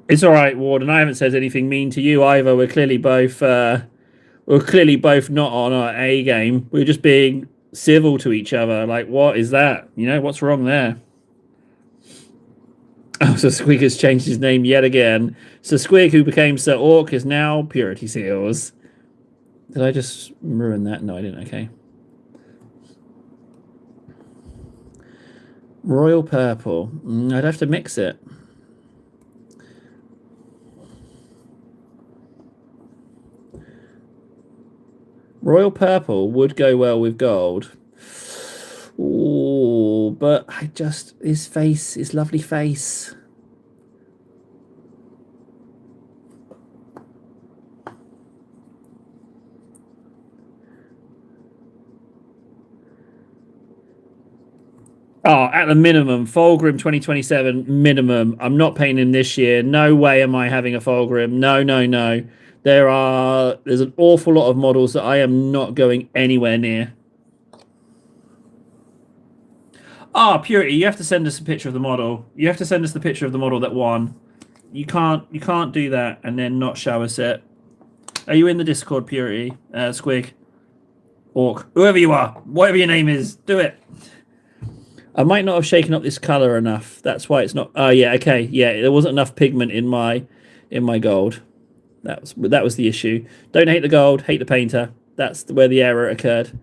It's all right, Warden. I haven't said anything mean to you either. We're clearly both not on our A game. We're just being civil to each other. Like, what is that? You know, what's wrong there? Oh, so Squig has changed his name yet again. So Squig, who became Sir Orc, is now Purity Seals. Did I just ruin that? No, I didn't. Okay. Royal Purple. I'd have to mix it. Royal Purple would go well with gold. Ooh, but his lovely face. Oh, at the minimum, Fulgrim 2027 minimum. I'm not paying him this year. No way am I having a Fulgrim. No, no, no. There's an awful lot of models that I am not going anywhere near. Ah, Purity, you have to send us a picture of the model. You have to send us the picture of the model that won. You can't do that and then not show us it. Are you in the Discord, Purity? Squig, Orc, whoever you are, whatever your name is, do it. I might not have shaken up this color enough. That's why it's not. Oh yeah, okay, yeah. There wasn't enough pigment in my gold. That was the issue. Don't hate the gold, hate the painter. That's where the error occurred.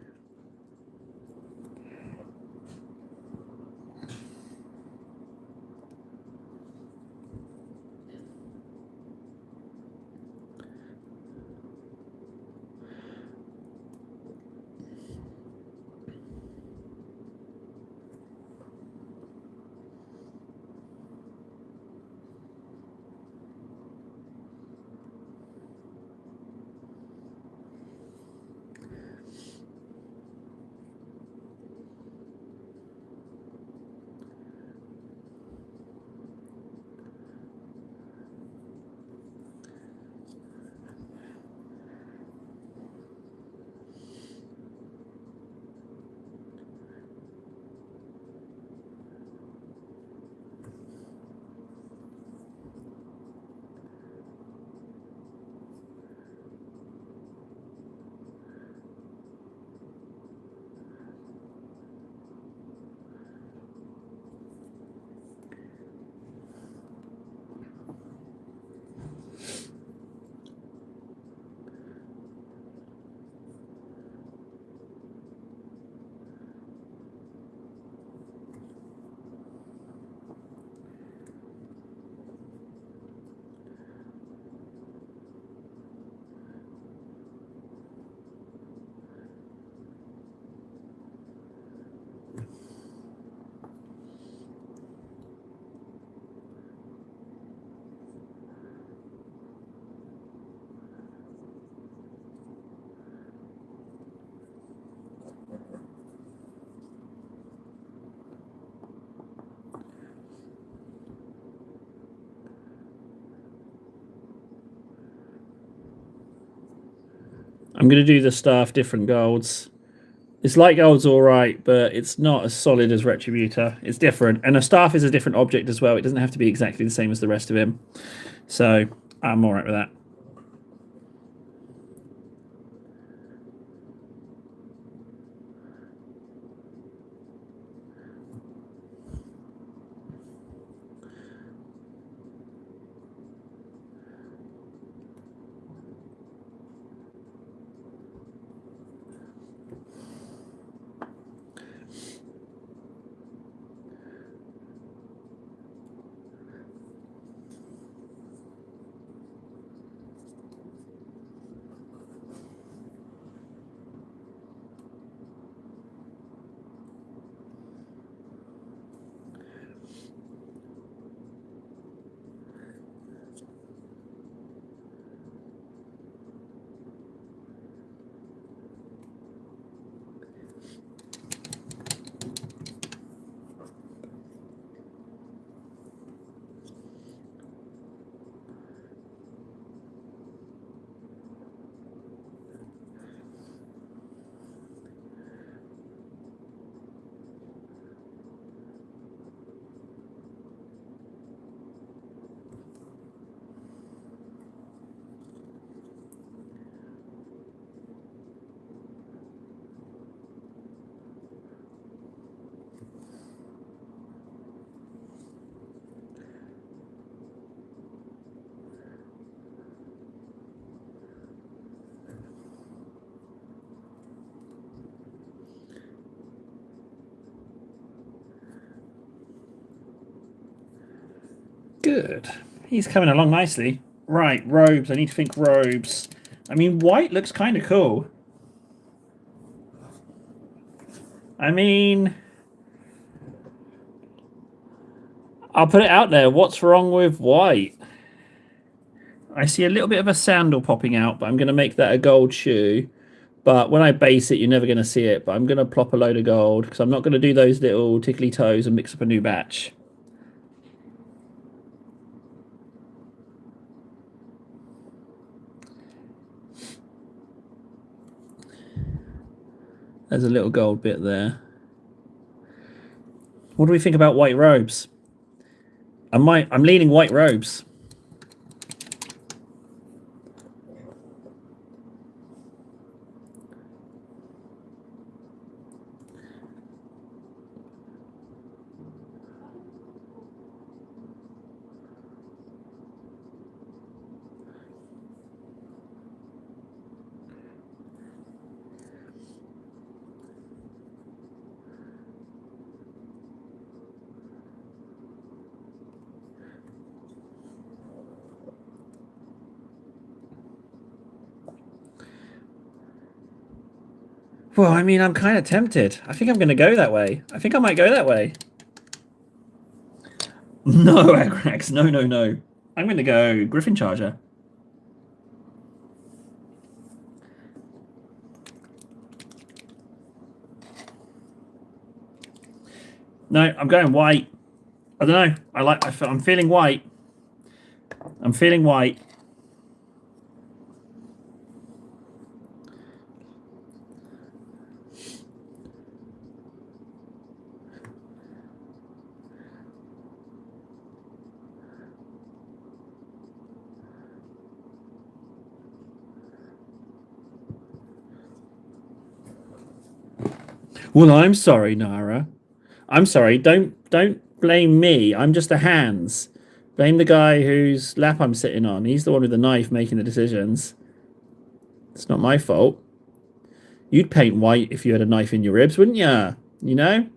I'm going to do the staff different golds. This light gold's all right, but it's not as solid as Retributor. It's different. And a staff is a different object as well. It doesn't have to be exactly the same as the rest of him. So I'm all right with that. Good. He's coming along nicely. Right, robes. I need to think robes. I mean, white looks kind of cool. I mean, I'll put it out there. What's wrong with white? I see a little bit of a sandal popping out, but I'm going to make that a gold shoe. But when I base it, you're never going to see it. But I'm going to plop a load of gold because I'm not going to do those little tickly toes and mix up a new batch. There's a little gold bit there. What do we think about white robes? I'm leaning white robes. Well, I mean, I'm kind of tempted. I think I'm going to go that way. I think I might go that way. No, Agrax. No, no, no. I'm going to go Griffin Charger. No, I'm going white. I don't know. I'm feeling white. I'm feeling white. Well, I'm sorry, Nara. I'm sorry. Don't blame me. I'm just a hands. Blame the guy whose lap I'm sitting on. He's the one with the knife making the decisions. It's not my fault. You'd paint white if you had a knife in your ribs, wouldn't you? You know?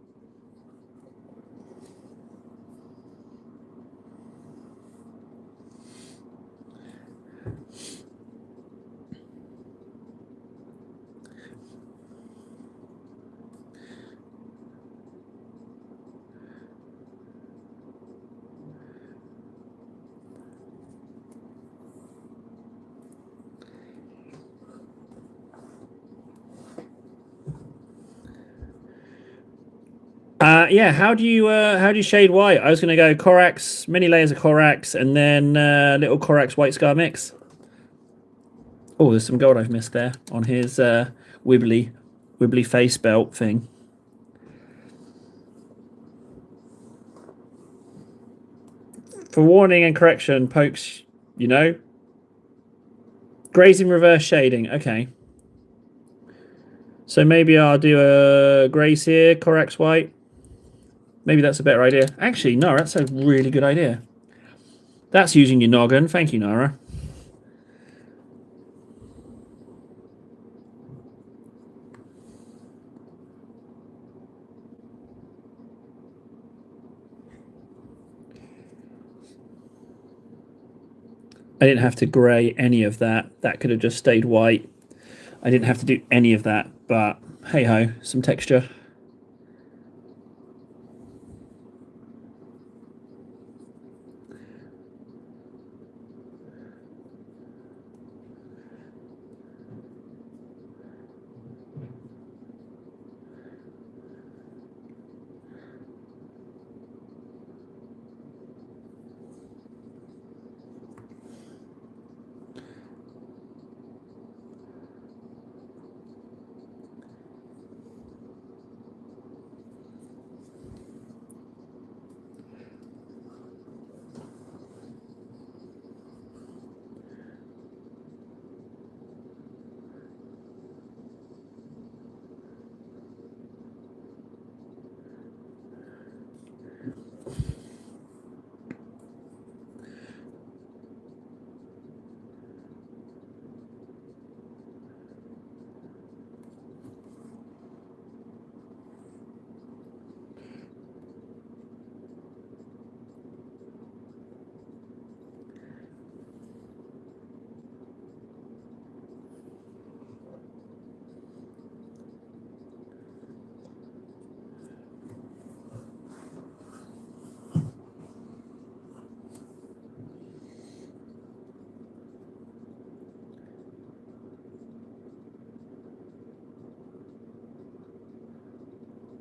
Yeah. How do you shade white? I was going to go Corax, many layers of Corax, and then little Corax White Scar mix. Oh, there's some gold I've missed there on his wibbly face belt thing. For warning and correction, pokes, you know. Grazing reverse shading. Okay. So maybe I'll do a graze here, Corax white. Maybe that's a better idea. Actually, no, that's a really good idea. That's using your noggin. Thank you, Nara. I didn't have to grey any of that. That could have just stayed white. I didn't have to do any of that, but hey ho, some texture.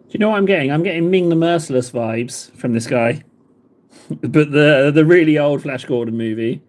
Do you know what I'm getting? I'm getting Ming the Merciless vibes from this guy. But the really old Flash Gordon movie.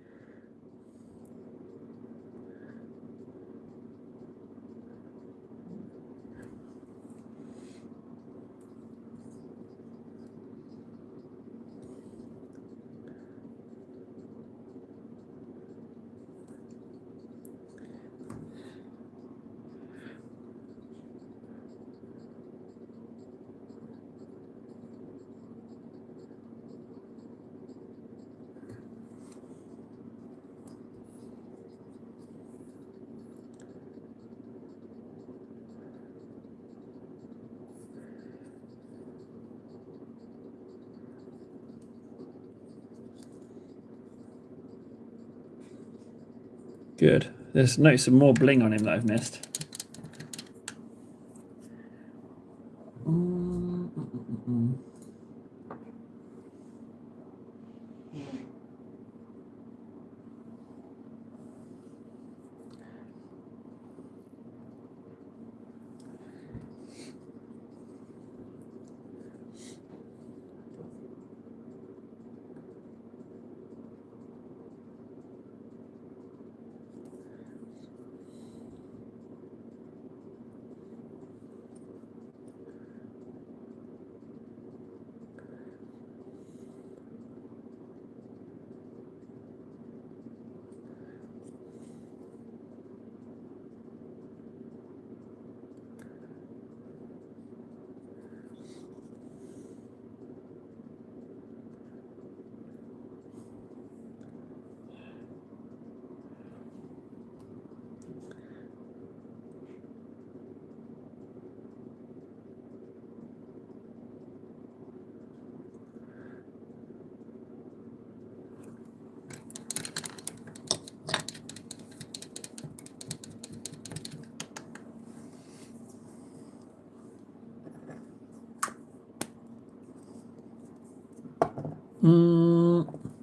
Good. There's no some more bling on him that I've missed.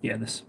Yeah, this.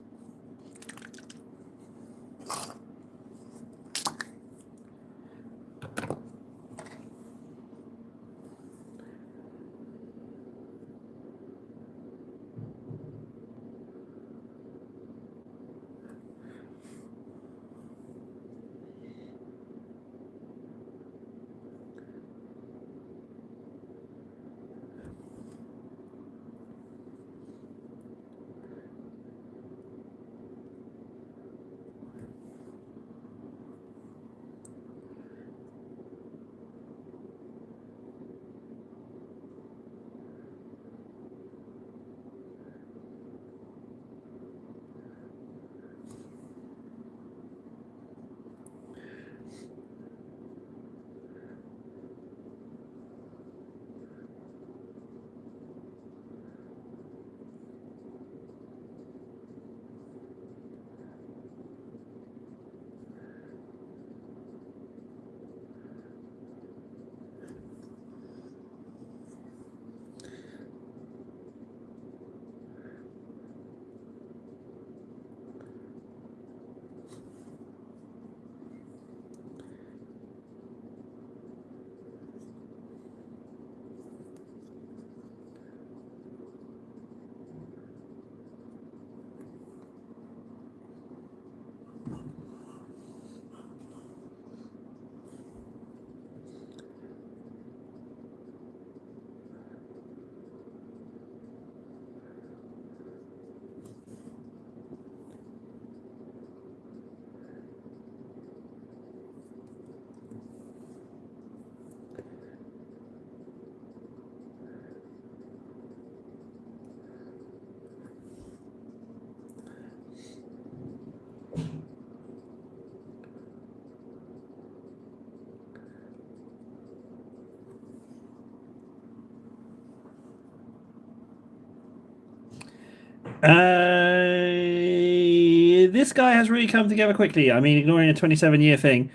This guy has really come together quickly. I mean, ignoring a 27-year thing.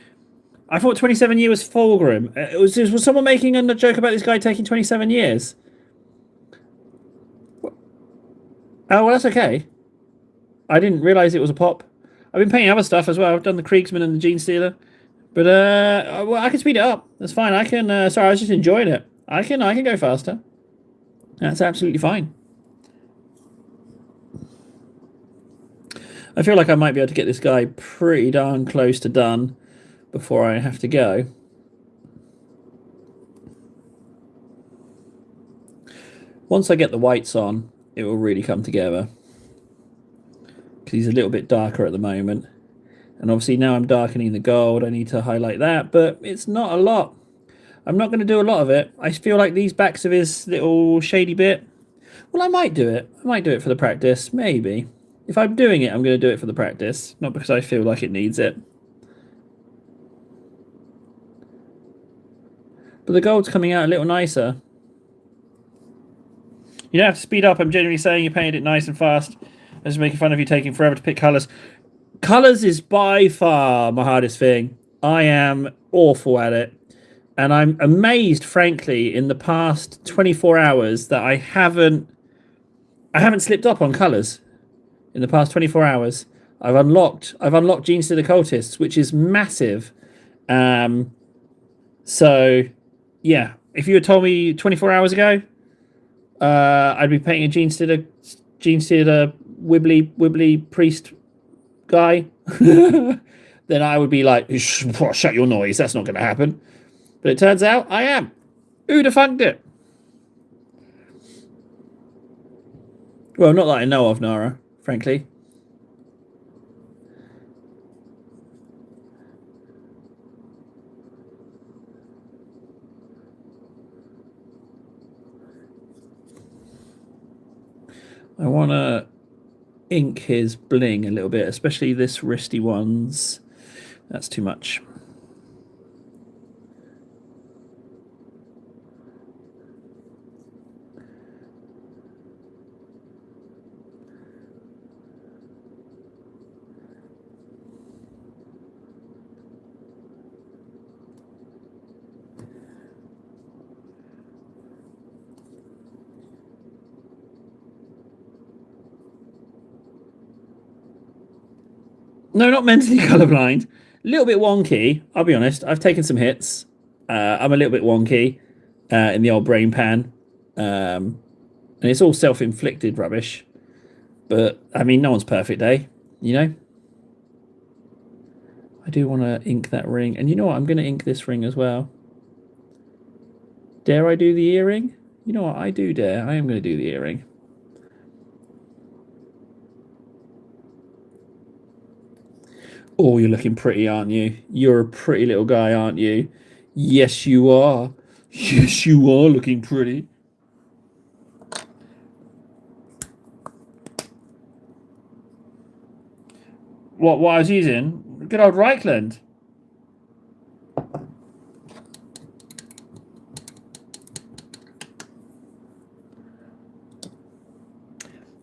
I thought 27 year was Fulgrim. Was someone making a joke about this guy taking 27 years? Oh, well, that's okay. I didn't realize it was a pop. I've been painting other stuff as well. I've done the Kriegsman and the Gene Stealer. But, well, I can speed it up. That's fine. I can, sorry, I was just enjoying it. I can go faster. That's absolutely fine. I feel like I might be able to get this guy pretty darn close to done before I have to go. Once I get the whites on, it will really come together. Because he's a little bit darker at the moment. And obviously now I'm darkening the gold. I need to highlight that, but it's not a lot. I'm not going to do a lot of it. I feel like these backs of his little shady bit, well, I might do it. I might do it for the practice, maybe. If I'm doing it, I'm going to do it for the practice, not because I feel like it needs it. But the gold's coming out a little nicer. You don't have to speed up. I'm genuinely saying you painted it nice and fast. I'm just making fun of you taking forever to pick colours. Colours is by far my hardest thing. I am awful at it. And I'm amazed, frankly, in the past 24 hours that I haven't slipped up on colours. In the past 24 hours, I've unlocked Gene Stealer Cultists, which is massive. So, yeah, if you had told me 24 hours ago, I'd be painting a Gene Stealer wibbly priest guy, then I would be like, shut your noise, that's not going to happen. But it turns out I am. Who'd have funked it? Well, not that I know of, Nara, frankly. I want to ink his bling a little bit, especially this wristy ones. That's too much. No, not mentally colorblind. A little bit wonky. I'll be honest. I've taken some hits. I'm a little bit wonky in the old brain pan, and it's all self-inflicted rubbish. But I mean, no one's perfect, eh? You know. I do want to ink that ring, and you know what? I'm going to ink this ring as well. Dare I do the earring? You know what? I do dare. I am going to do the earring. Oh, you're looking pretty, aren't you? You're a pretty little guy, aren't you? Yes, you are. Yes, you are looking pretty. What I was using? Good old Reichland.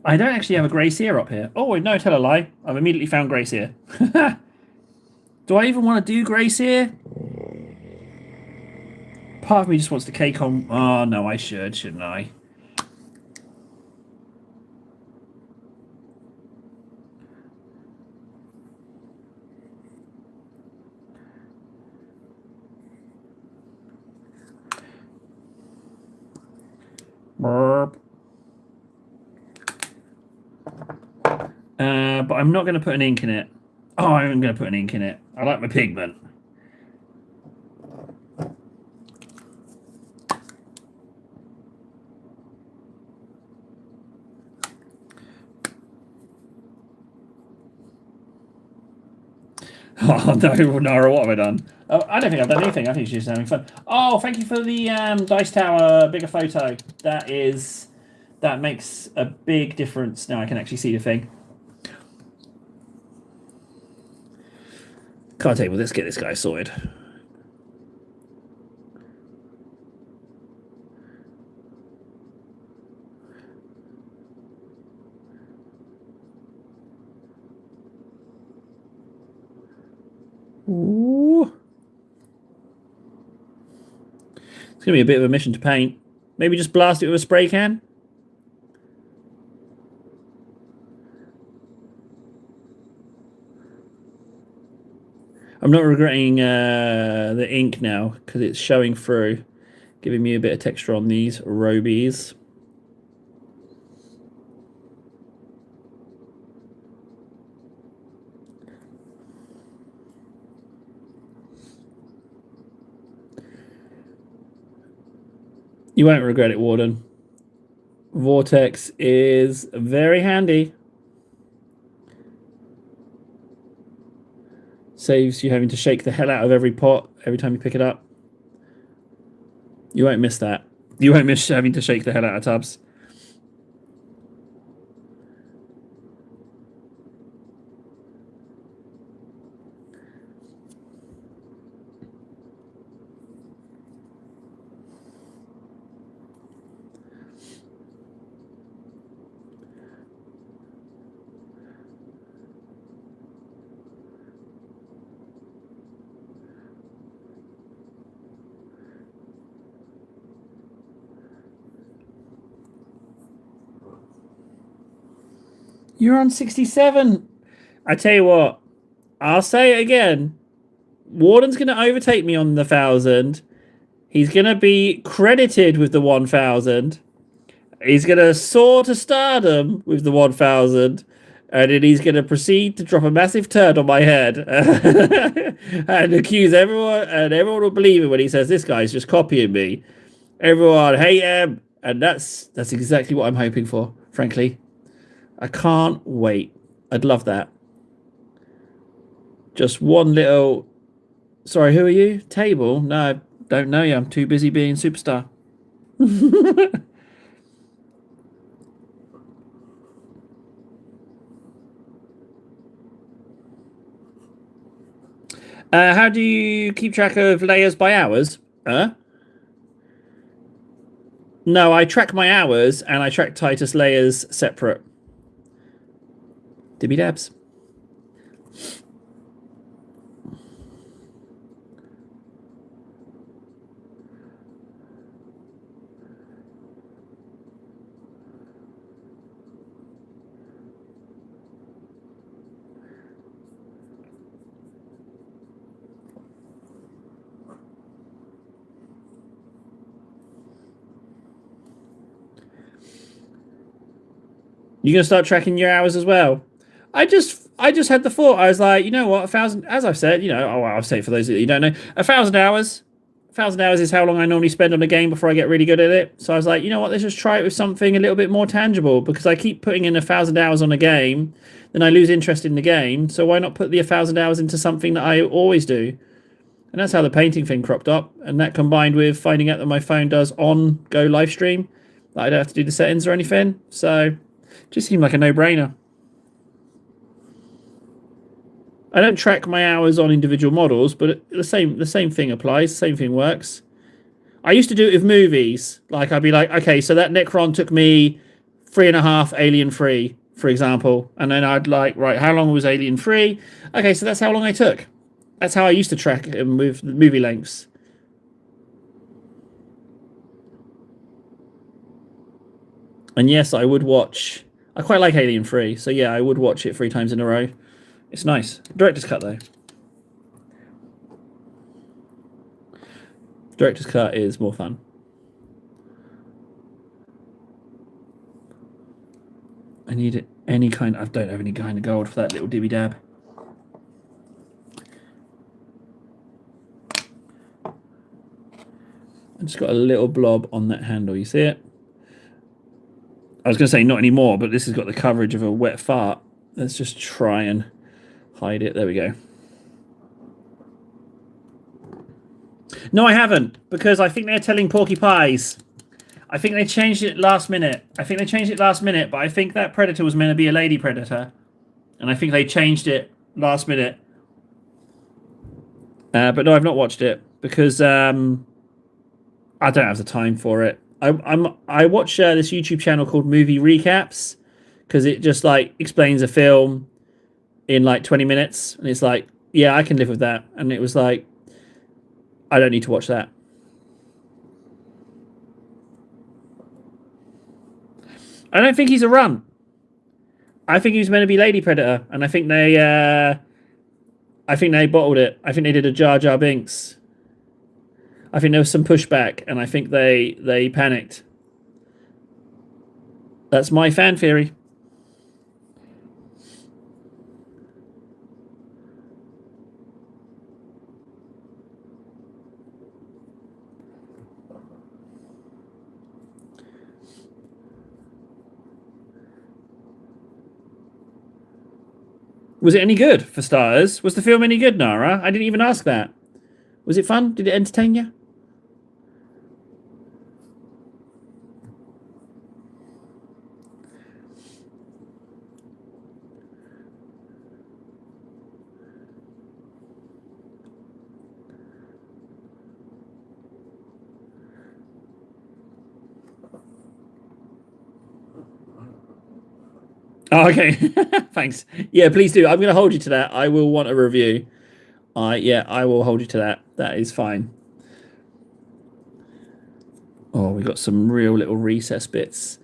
I don't actually have a grey seer up here. Oh, no, tell a lie. I've immediately found grey seer. Do I even want to do grey seer? Part of me just wants to cake on... Oh, no, I should, shouldn't I? Burp. But I'm not going to put an ink in it. Oh, I'm going to put an ink in it. I like my pigment. Oh, no, Nara, what have I done? Oh, I don't think I've done anything. I think she's just having fun. Oh, thank you for the Dice Tower bigger photo. That makes a big difference. Now I can actually see the thing. Can't tell you, well, let's get this guy sorted. Ooh. It's going to be a bit of a mission to paint. Maybe just blast it with a spray can. I'm not regretting the ink now because it's showing through, giving me a bit of texture on these robies. You won't regret it, Warden. Vortex is very handy. Saves you having to shake the hell out of every pot every time you pick it up. You won't miss that. You won't miss having to shake the hell out of tubs. You're on 67. I tell you what, I'll say it again. Warden's going to overtake me on the 1,000. He's going to be credited with the 1,000. He's going to soar to stardom with the 1,000. And then he's going to proceed to drop a massive turd on my head and accuse everyone. And everyone will believe it when he says, this guy's just copying me. Everyone hate him. And that's exactly what I'm hoping for, frankly. I can't wait. I'd love that. Just one little... Sorry, who are you? Table? No, don't know you. I'm too busy being superstar. How do you keep track of layers by hours? No, I track my hours and I track Titus layers separate. Dibby dabs. You gonna start tracking your hours as well? I just had the thought. I was like, you know what, 1,000. As I've said, I'll say it for those that you don't know, 1,000 hours. 1,000 hours is how long I normally spend on a game before I get really good at it. So I was like, you know what, let's just try it with something a little bit more tangible because I keep putting in 1,000 hours on a game, then I lose interest in the game. So why not put the 1,000 hours into something that I always do? And that's how the painting thing cropped up. And that combined with finding out that my phone does on-go live stream, that I don't have to do the settings or anything. So just seemed like a no-brainer. I don't track my hours on individual models, but the same thing applies. The same thing works. I used to do it with movies. Like I'd be like, okay, so that Necron took me 3.5 Alien 3, for example, and then I'd like, right, how long was Alien 3? Okay, so that's how long I took. That's how I used to track it with movie lengths. And yes, I would watch. I quite like Alien 3, so yeah, I would watch it 3 times in a row. It's nice. Director's cut, though. Director's cut is more fun. I need any kind... I don't have any kind of gold for that little dibby dab. I just got a little blob on that handle. You see it? I was going to say not anymore, but this has got the coverage of a wet fart. Let's just try and hide it. There we go. No, I haven't, because I think they're telling Porky Pies. I think they changed it last minute. But I think that Predator was meant to be a lady Predator. And I think they changed it last minute. But no, I've not watched it, because I don't have the time for it. I watch this YouTube channel called Movie Recaps, because it just like explains a film in like 20 minutes, and it's like Yeah, I can live with that. And it was like, I don't need to watch that. I don't think he's a runt. I think he was meant to be Lady Predator, and I think they bottled it. I think they did a Jar Jar Binks. I think there was some pushback, and I think they panicked. That's my fan theory. Was it any good for starters? Was the film any good, Nara? I didn't even ask that. Was it fun? Did it entertain you? Oh, okay. Thanks. Yeah, please do. I'm going to hold you to that. I will want a review. Yeah, I will hold you to that. That is fine. Oh, we got some real little recess bits.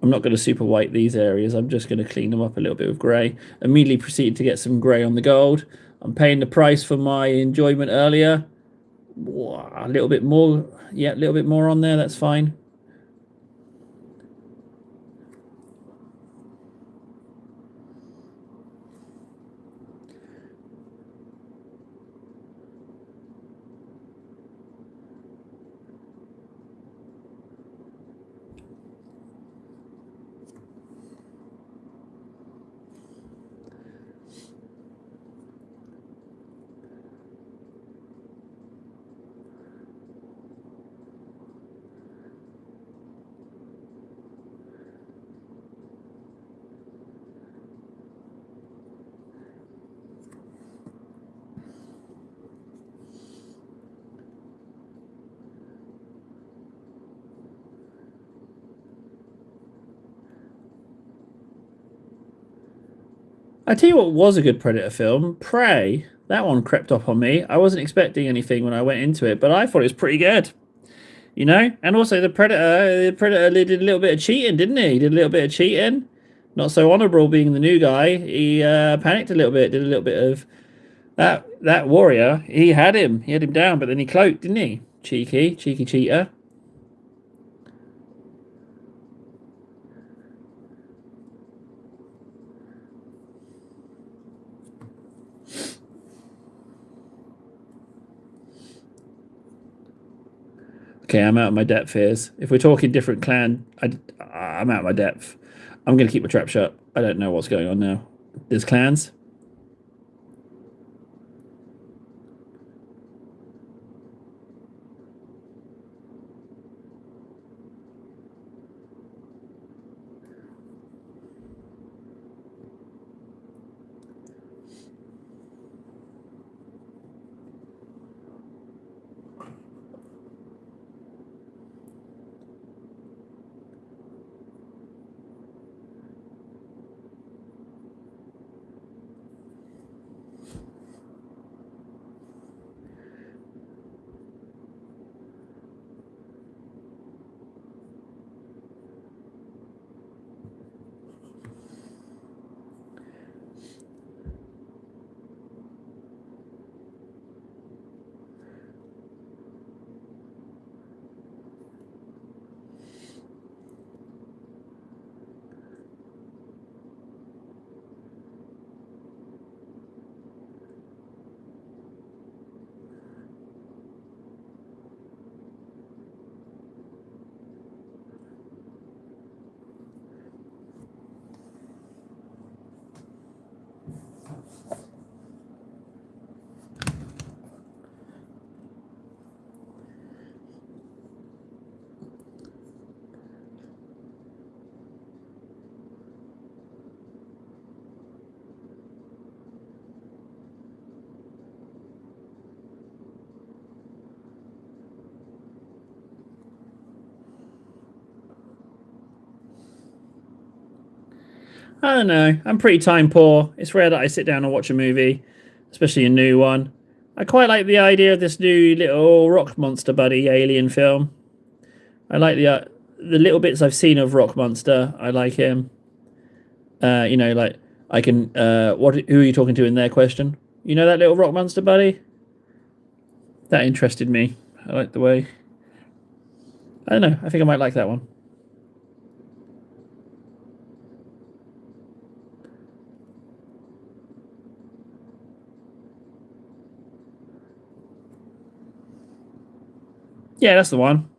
I'm not going to super white these areas. I'm just going to clean them up a little bit with grey. Immediately proceed to get some grey on the gold. I'm paying the price for my enjoyment earlier. A little bit more. Yeah, a little bit more on there. That's fine. I tell you what was a good Predator film, Prey. That one crept up on me. I wasn't expecting anything when I went into it, but I thought it was pretty good. You know, and also the Predator did a little bit of cheating, didn't he? He did a little bit of cheating. Not so honourable being the new guy. He panicked a little bit, did a little bit of that warrior. He had him down, but then he cloaked, didn't he? Cheeky cheater. Okay, I'm out of my depth here. If we're talking different clan, I'm out of my depth. I'm going to keep my trap shut. I don't know what's going on now. There's clans. I don't know. I'm pretty time poor. It's rare that I sit down and watch a movie. especially a new one. I quite like the idea of this new little rock monster buddy alien film. I like the little bits I've seen of Rock Monster. I like him. Like I can. Who are you talking to in their question? You know that little Rock Monster buddy? That interested me. I like the way. I don't know. I think I might like that one. Yeah, that's the one.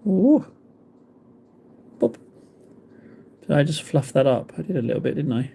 Ooh. Boop. Did I just fluff that up? I did a little bit, didn't I?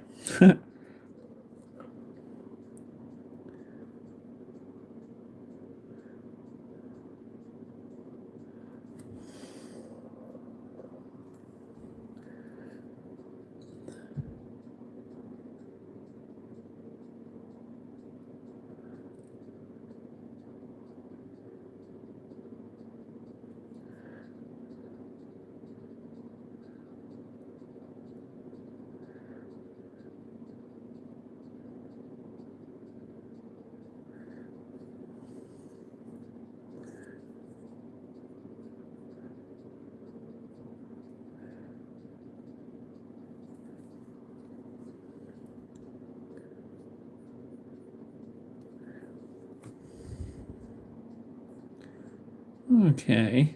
Okay.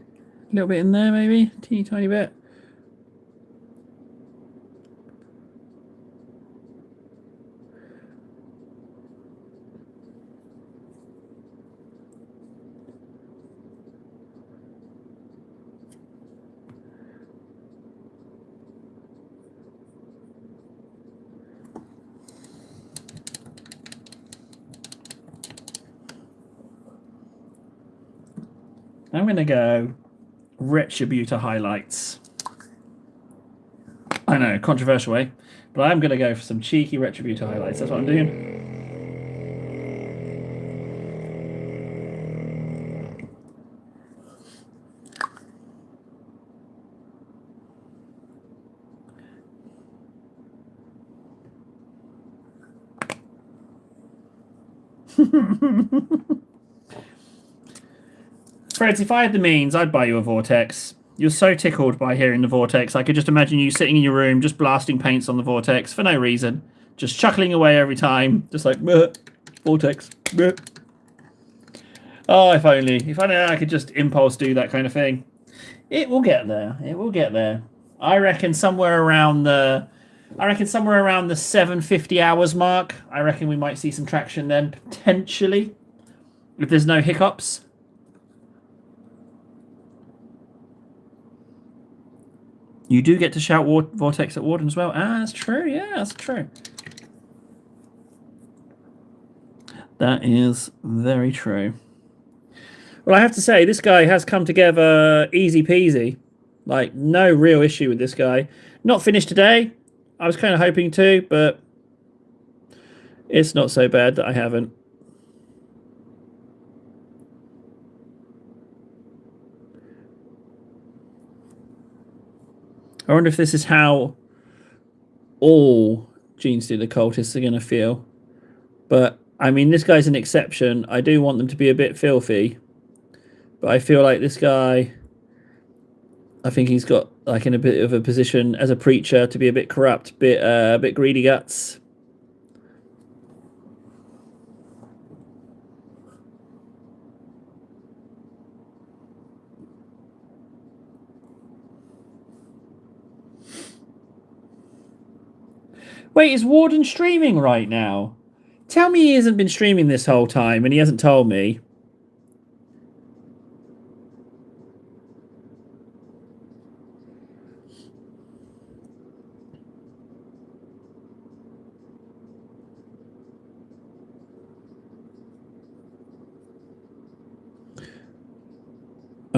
A little bit in there, maybe? Teeny tiny bit. I'm going to go Retributor highlights. I know, controversial way, but I'm going to go for some cheeky Retributor highlights. That's what I'm doing. Freds, if I had the means, I'd buy you a Vortex. You're so tickled by hearing the Vortex. I could just imagine you sitting in your room, just blasting paints on the Vortex for no reason. Just chuckling away every time. Just like, Vortex. Oh, if only. If only I could just impulse do that kind of thing. It will get there. It will get there. I reckon somewhere around the 750 hours mark. I reckon we might see some traction then, potentially. If there's no hiccups. You do get to shout Vortex at Warden as well. Ah, that's true. Yeah, that's true. That is very true. Well, I have to say, this guy has come together easy peasy. Like, no real issue with this guy. Not finished today. I was kind of hoping to, but it's not so bad that I haven't. I wonder if this is how all Genestealer cultists are going to feel. But, I mean, this guy's an exception. I do want them to be a bit filthy. But I feel like this guy, I think he's got like in a bit of a position as a preacher to be a bit corrupt, a bit greedy guts. Wait, is Warden streaming right now? Tell me he hasn't been streaming this whole time and he hasn't told me.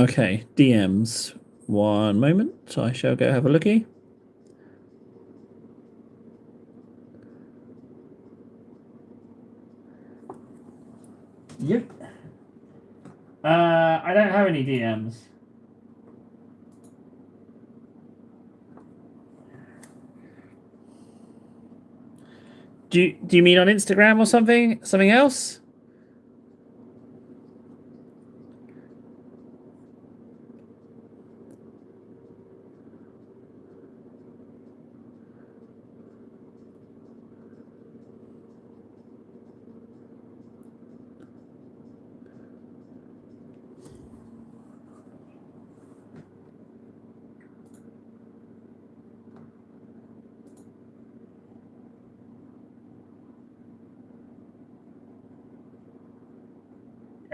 Okay, DMs. One moment. I shall go have a looky. Yep. I don't have any DMs. Do you mean on Instagram or something? Something else?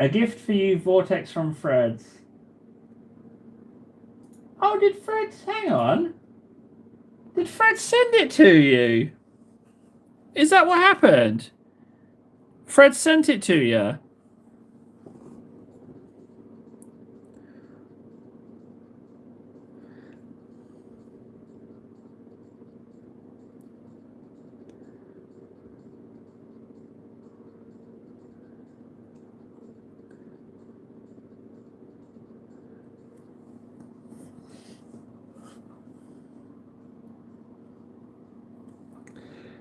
A gift for you, Vortex from Fred's. Oh, did Fred? Hang on. Did Fred send it to you? Is that what happened? Fred sent it to you.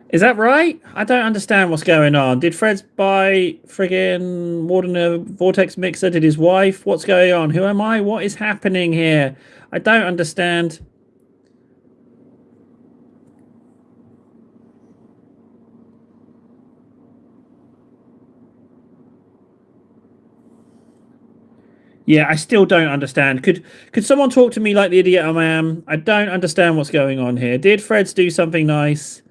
Is that right? I don't understand what's going on. Did Fred buy friggin' Warden a Vortex mixer? Did his wife? What's going on? Who am I? What is happening here? I don't understand. Yeah, I still don't understand. Could someone talk to me like the idiot I am? I don't understand what's going on here. Did Freds do something nice?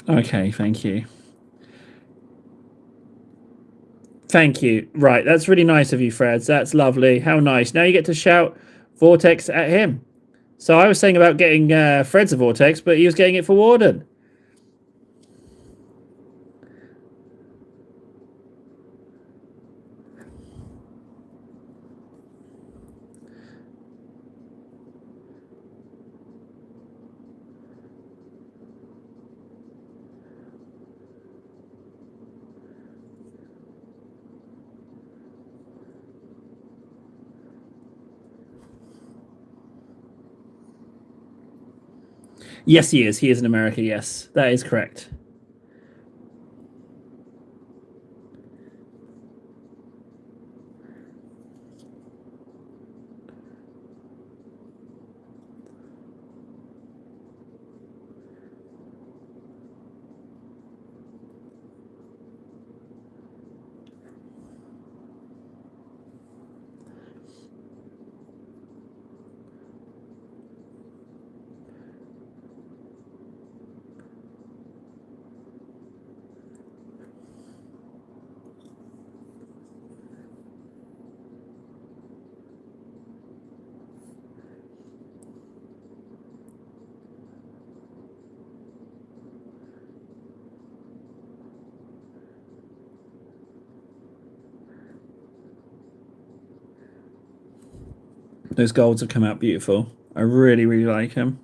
Okay, thank you. Thank you. Right, that's really nice of you, Freds. That's lovely. How nice. Now you get to shout Vortex at him. So I was saying about getting Fred's a Vortex, but he was getting it for Warden. Yes, he is. He is in America. Yes, that is correct. Those golds have come out beautiful. I really, really like them.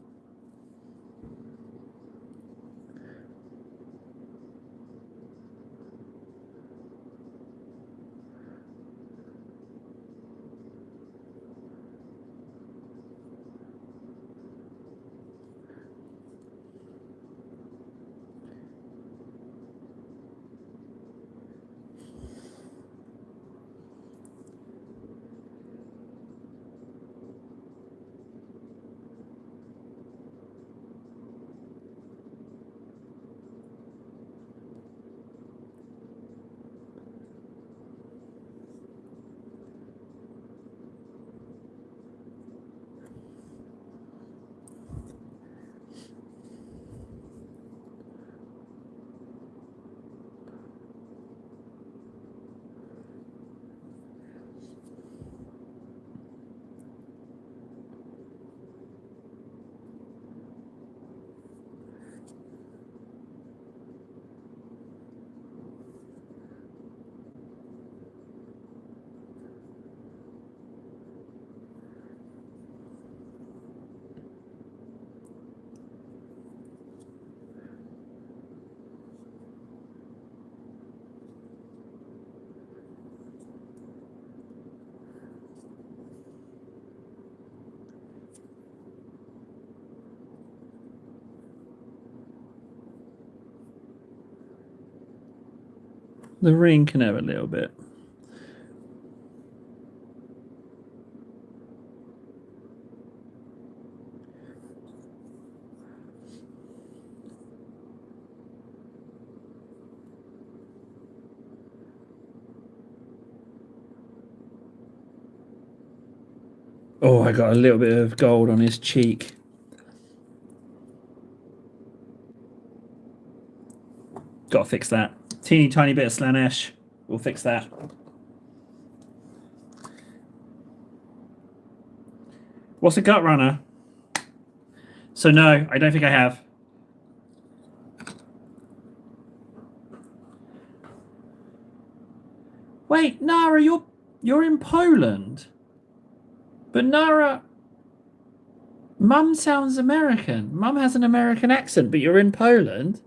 The ring can have a little bit. Oh, I got a little bit of gold on his cheek. Got to fix that. Teeny tiny bit of Slanesh. We'll fix that. What's a gut runner? So no, I don't think I have. Wait, Nara, you're in Poland. But Nara, Mum sounds American. Mum has an American accent, but you're in Poland.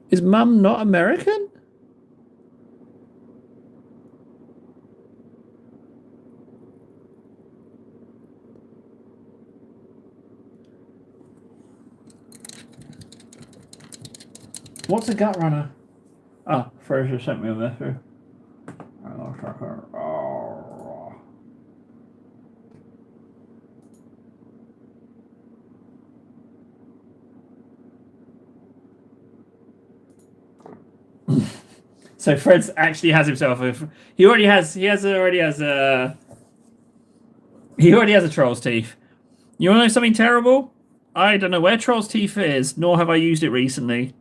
Is Mum not American? What's a gut runner? Ah, Fraser sent me a message. So Fred actually has himself a. He already has a Troll's Teeth. You want to know something terrible? I don't know where Troll's Teeth is, nor have I used it recently.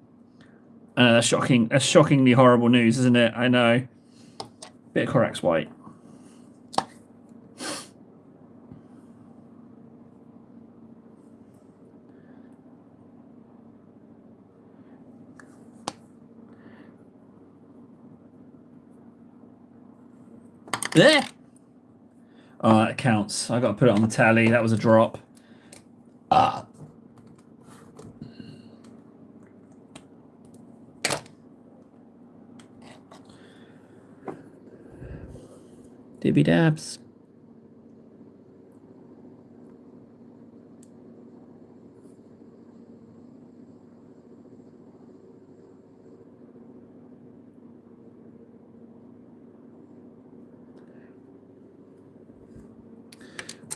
That's shocking. That's shockingly horrible news, isn't it? I know. Bit of Corax White. There. Oh, that counts. I got to put it on the tally. That was a drop. Ah. Dibby dabs.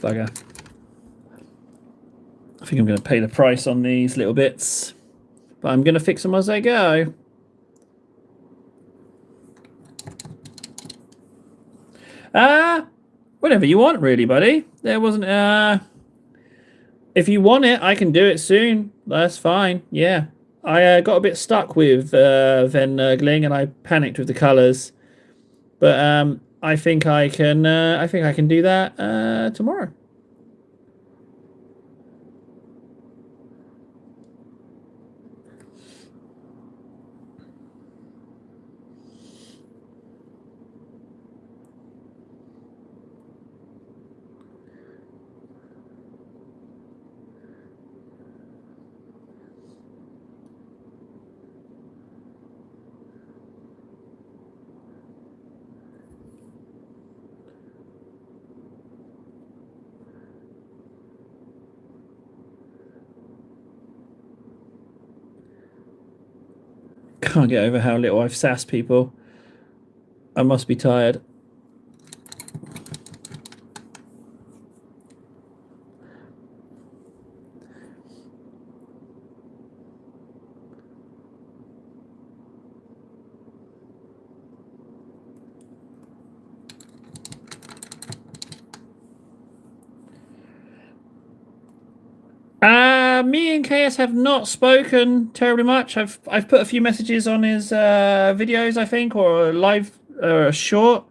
Bugger. I think I'm going to pay the price on these little bits, but I'm going to fix them as I go. Whatever you want, really, buddy. There wasn't. If you want it, I can do it soon. That's fine. Yeah, I got a bit stuck with Van Nurgling, and I panicked with the colours. But I think I can. I think I can do that tomorrow. Can't get over how little I've sassed people. I must be tired. Me and KS have not spoken terribly much. I've put a few messages on his videos, I think, or a live short.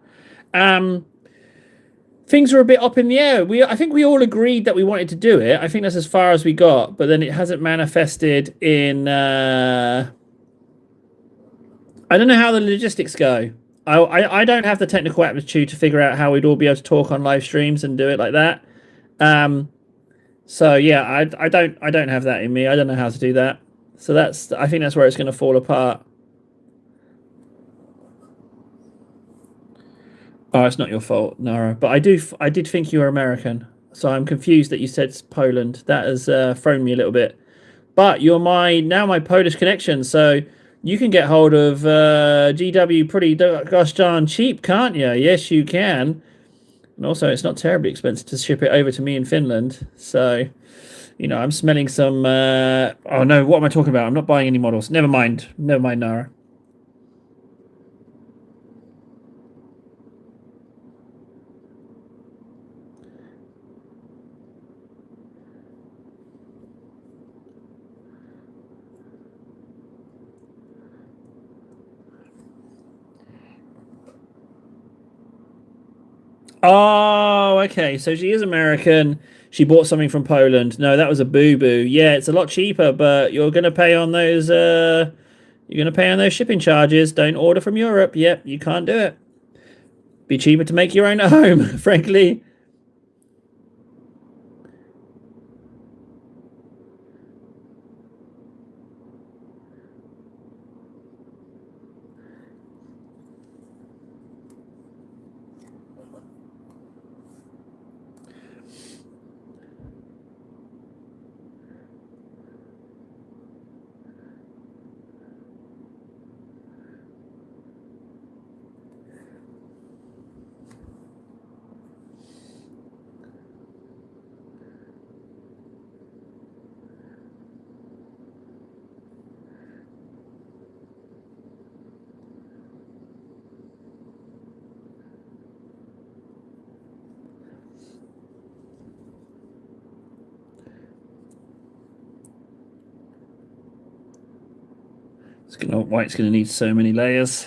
Things were a bit up in the air. I think we all agreed that we wanted to do it. I think that's as far as we got, but then it hasn't manifested in. I don't know how the logistics go. I don't have the technical aptitude to figure out how we'd all be able to talk on live streams and do it like that. So yeah, I don't have that in me. I don't know how to do that. So I think that's where it's going to fall apart. Oh, it's not your fault, Nara. But I did think you were American. So I'm confused that you said Poland. That has thrown me a little bit. But you're my Polish connection. So You can get hold of GW pretty gosh darn cheap, can't you? Yes, you can. And also, it's not terribly expensive to ship it over to me in Finland. So, I'm smelling some. Oh no, what am I talking about? I'm not buying any models. Never mind. Never mind, Nara. Oh, okay. So she is American. She bought something from Poland. No, that was a boo-boo. Yeah, it's a lot cheaper, but you're gonna pay on those. You're gonna pay on those shipping charges. Don't order from Europe. Yep, you can't do it. Be cheaper to make your own at home, frankly. White's gonna need so many layers.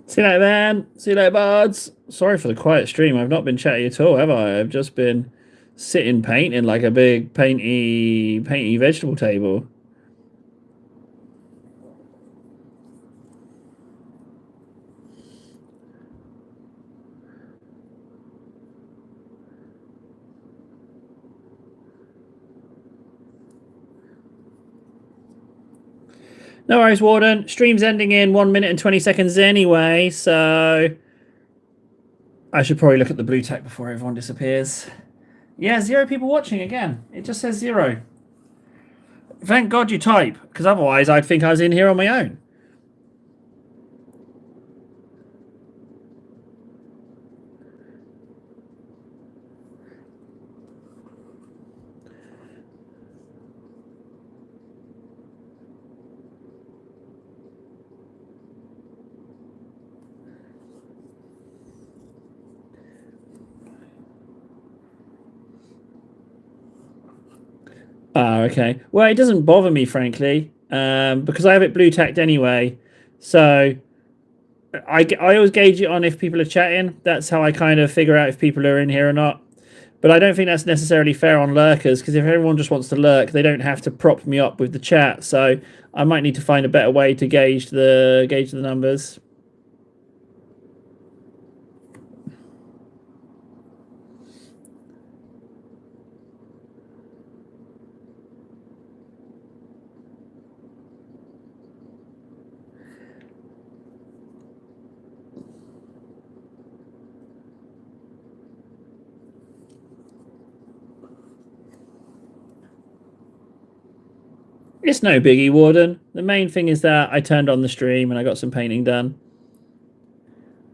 See you later, man. See you later, buds. Sorry for the quiet stream. I've not been chatty at all, have I? I've just been sitting painting like a big painty vegetable table. No worries, Warden. Stream's ending in 1 minute and 20 seconds anyway, so I should probably look at the blue tech before everyone disappears. Yeah, 0 people watching again. It just says 0. Thank God you type, because otherwise I'd think I was in here on my own. Ah, okay. Well, it doesn't bother me, frankly, because I have it blue tacked anyway. So I always gauge it on if people are chatting. That's how I kind of figure out if people are in here or not. But I don't think that's necessarily fair on lurkers, because if everyone just wants to lurk, they don't have to prop me up with the chat. So I might need to find a better way to gauge the numbers. It's no biggie, Warden. The main thing is that I turned on the stream and I got some painting done.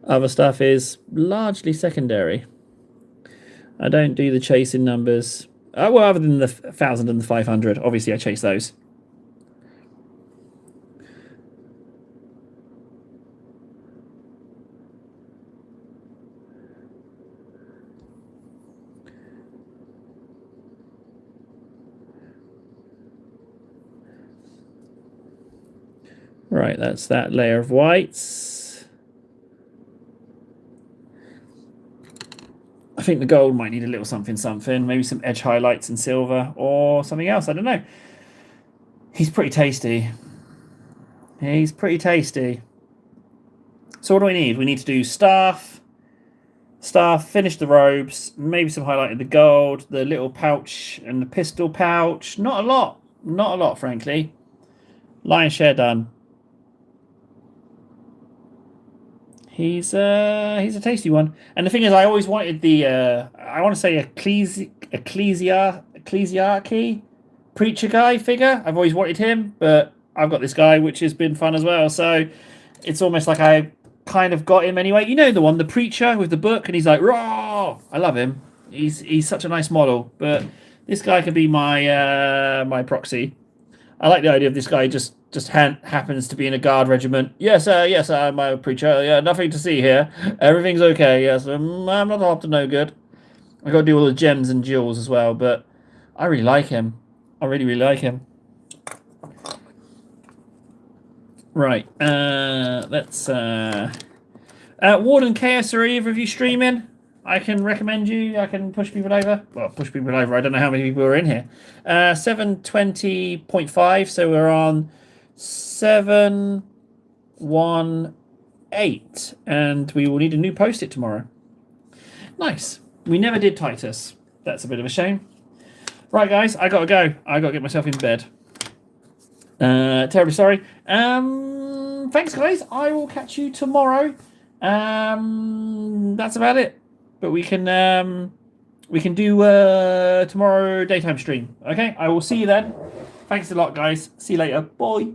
Other stuff is largely secondary. I don't do the chasing numbers. Well, other than the 1,000 and the 500. Obviously, I chase those. Right, that's that layer of whites. I think the gold might need a little something. Maybe some edge highlights in silver or something else. I don't know. He's pretty tasty. He's pretty tasty. So what do we need? We need to do staff, finish the robes, maybe some highlight in the gold, the little pouch and the pistol pouch. Not a lot, frankly. Lion's share done. He's a tasty one. And the thing is, I always wanted the I want to say ecclesiarchy preacher guy figure. I've always wanted him, but I've got this guy, which has been fun as well. So it's almost like I kind of got him anyway. You know the one, the preacher with the book, and he's like, raw. I love him. He's such a nice model. But this guy could be my my proxy. I like the idea of this guy just happens to be in a guard regiment. Yes, I'm a preacher. Yeah, nothing to see here. Everything's okay. Yes, I'm not up to no good. I got to do all the gems and jewels as well, but I really like him. I really like him. Right. Let's. Warden Chaos, are either of you streaming? I can recommend you. I can push people over. Well, push people over. I don't know how many people are in here. 720.5. So we're on 718. And we will need a new post-it tomorrow. Nice. We never did Titus. That's a bit of a shame. Right, guys. I got to go. I got to get myself in bed. Terribly sorry. Thanks, guys. I will catch you tomorrow. That's about it. But we can do tomorrow daytime stream. Okay, I will see you then. Thanks a lot, guys. See you later. Bye.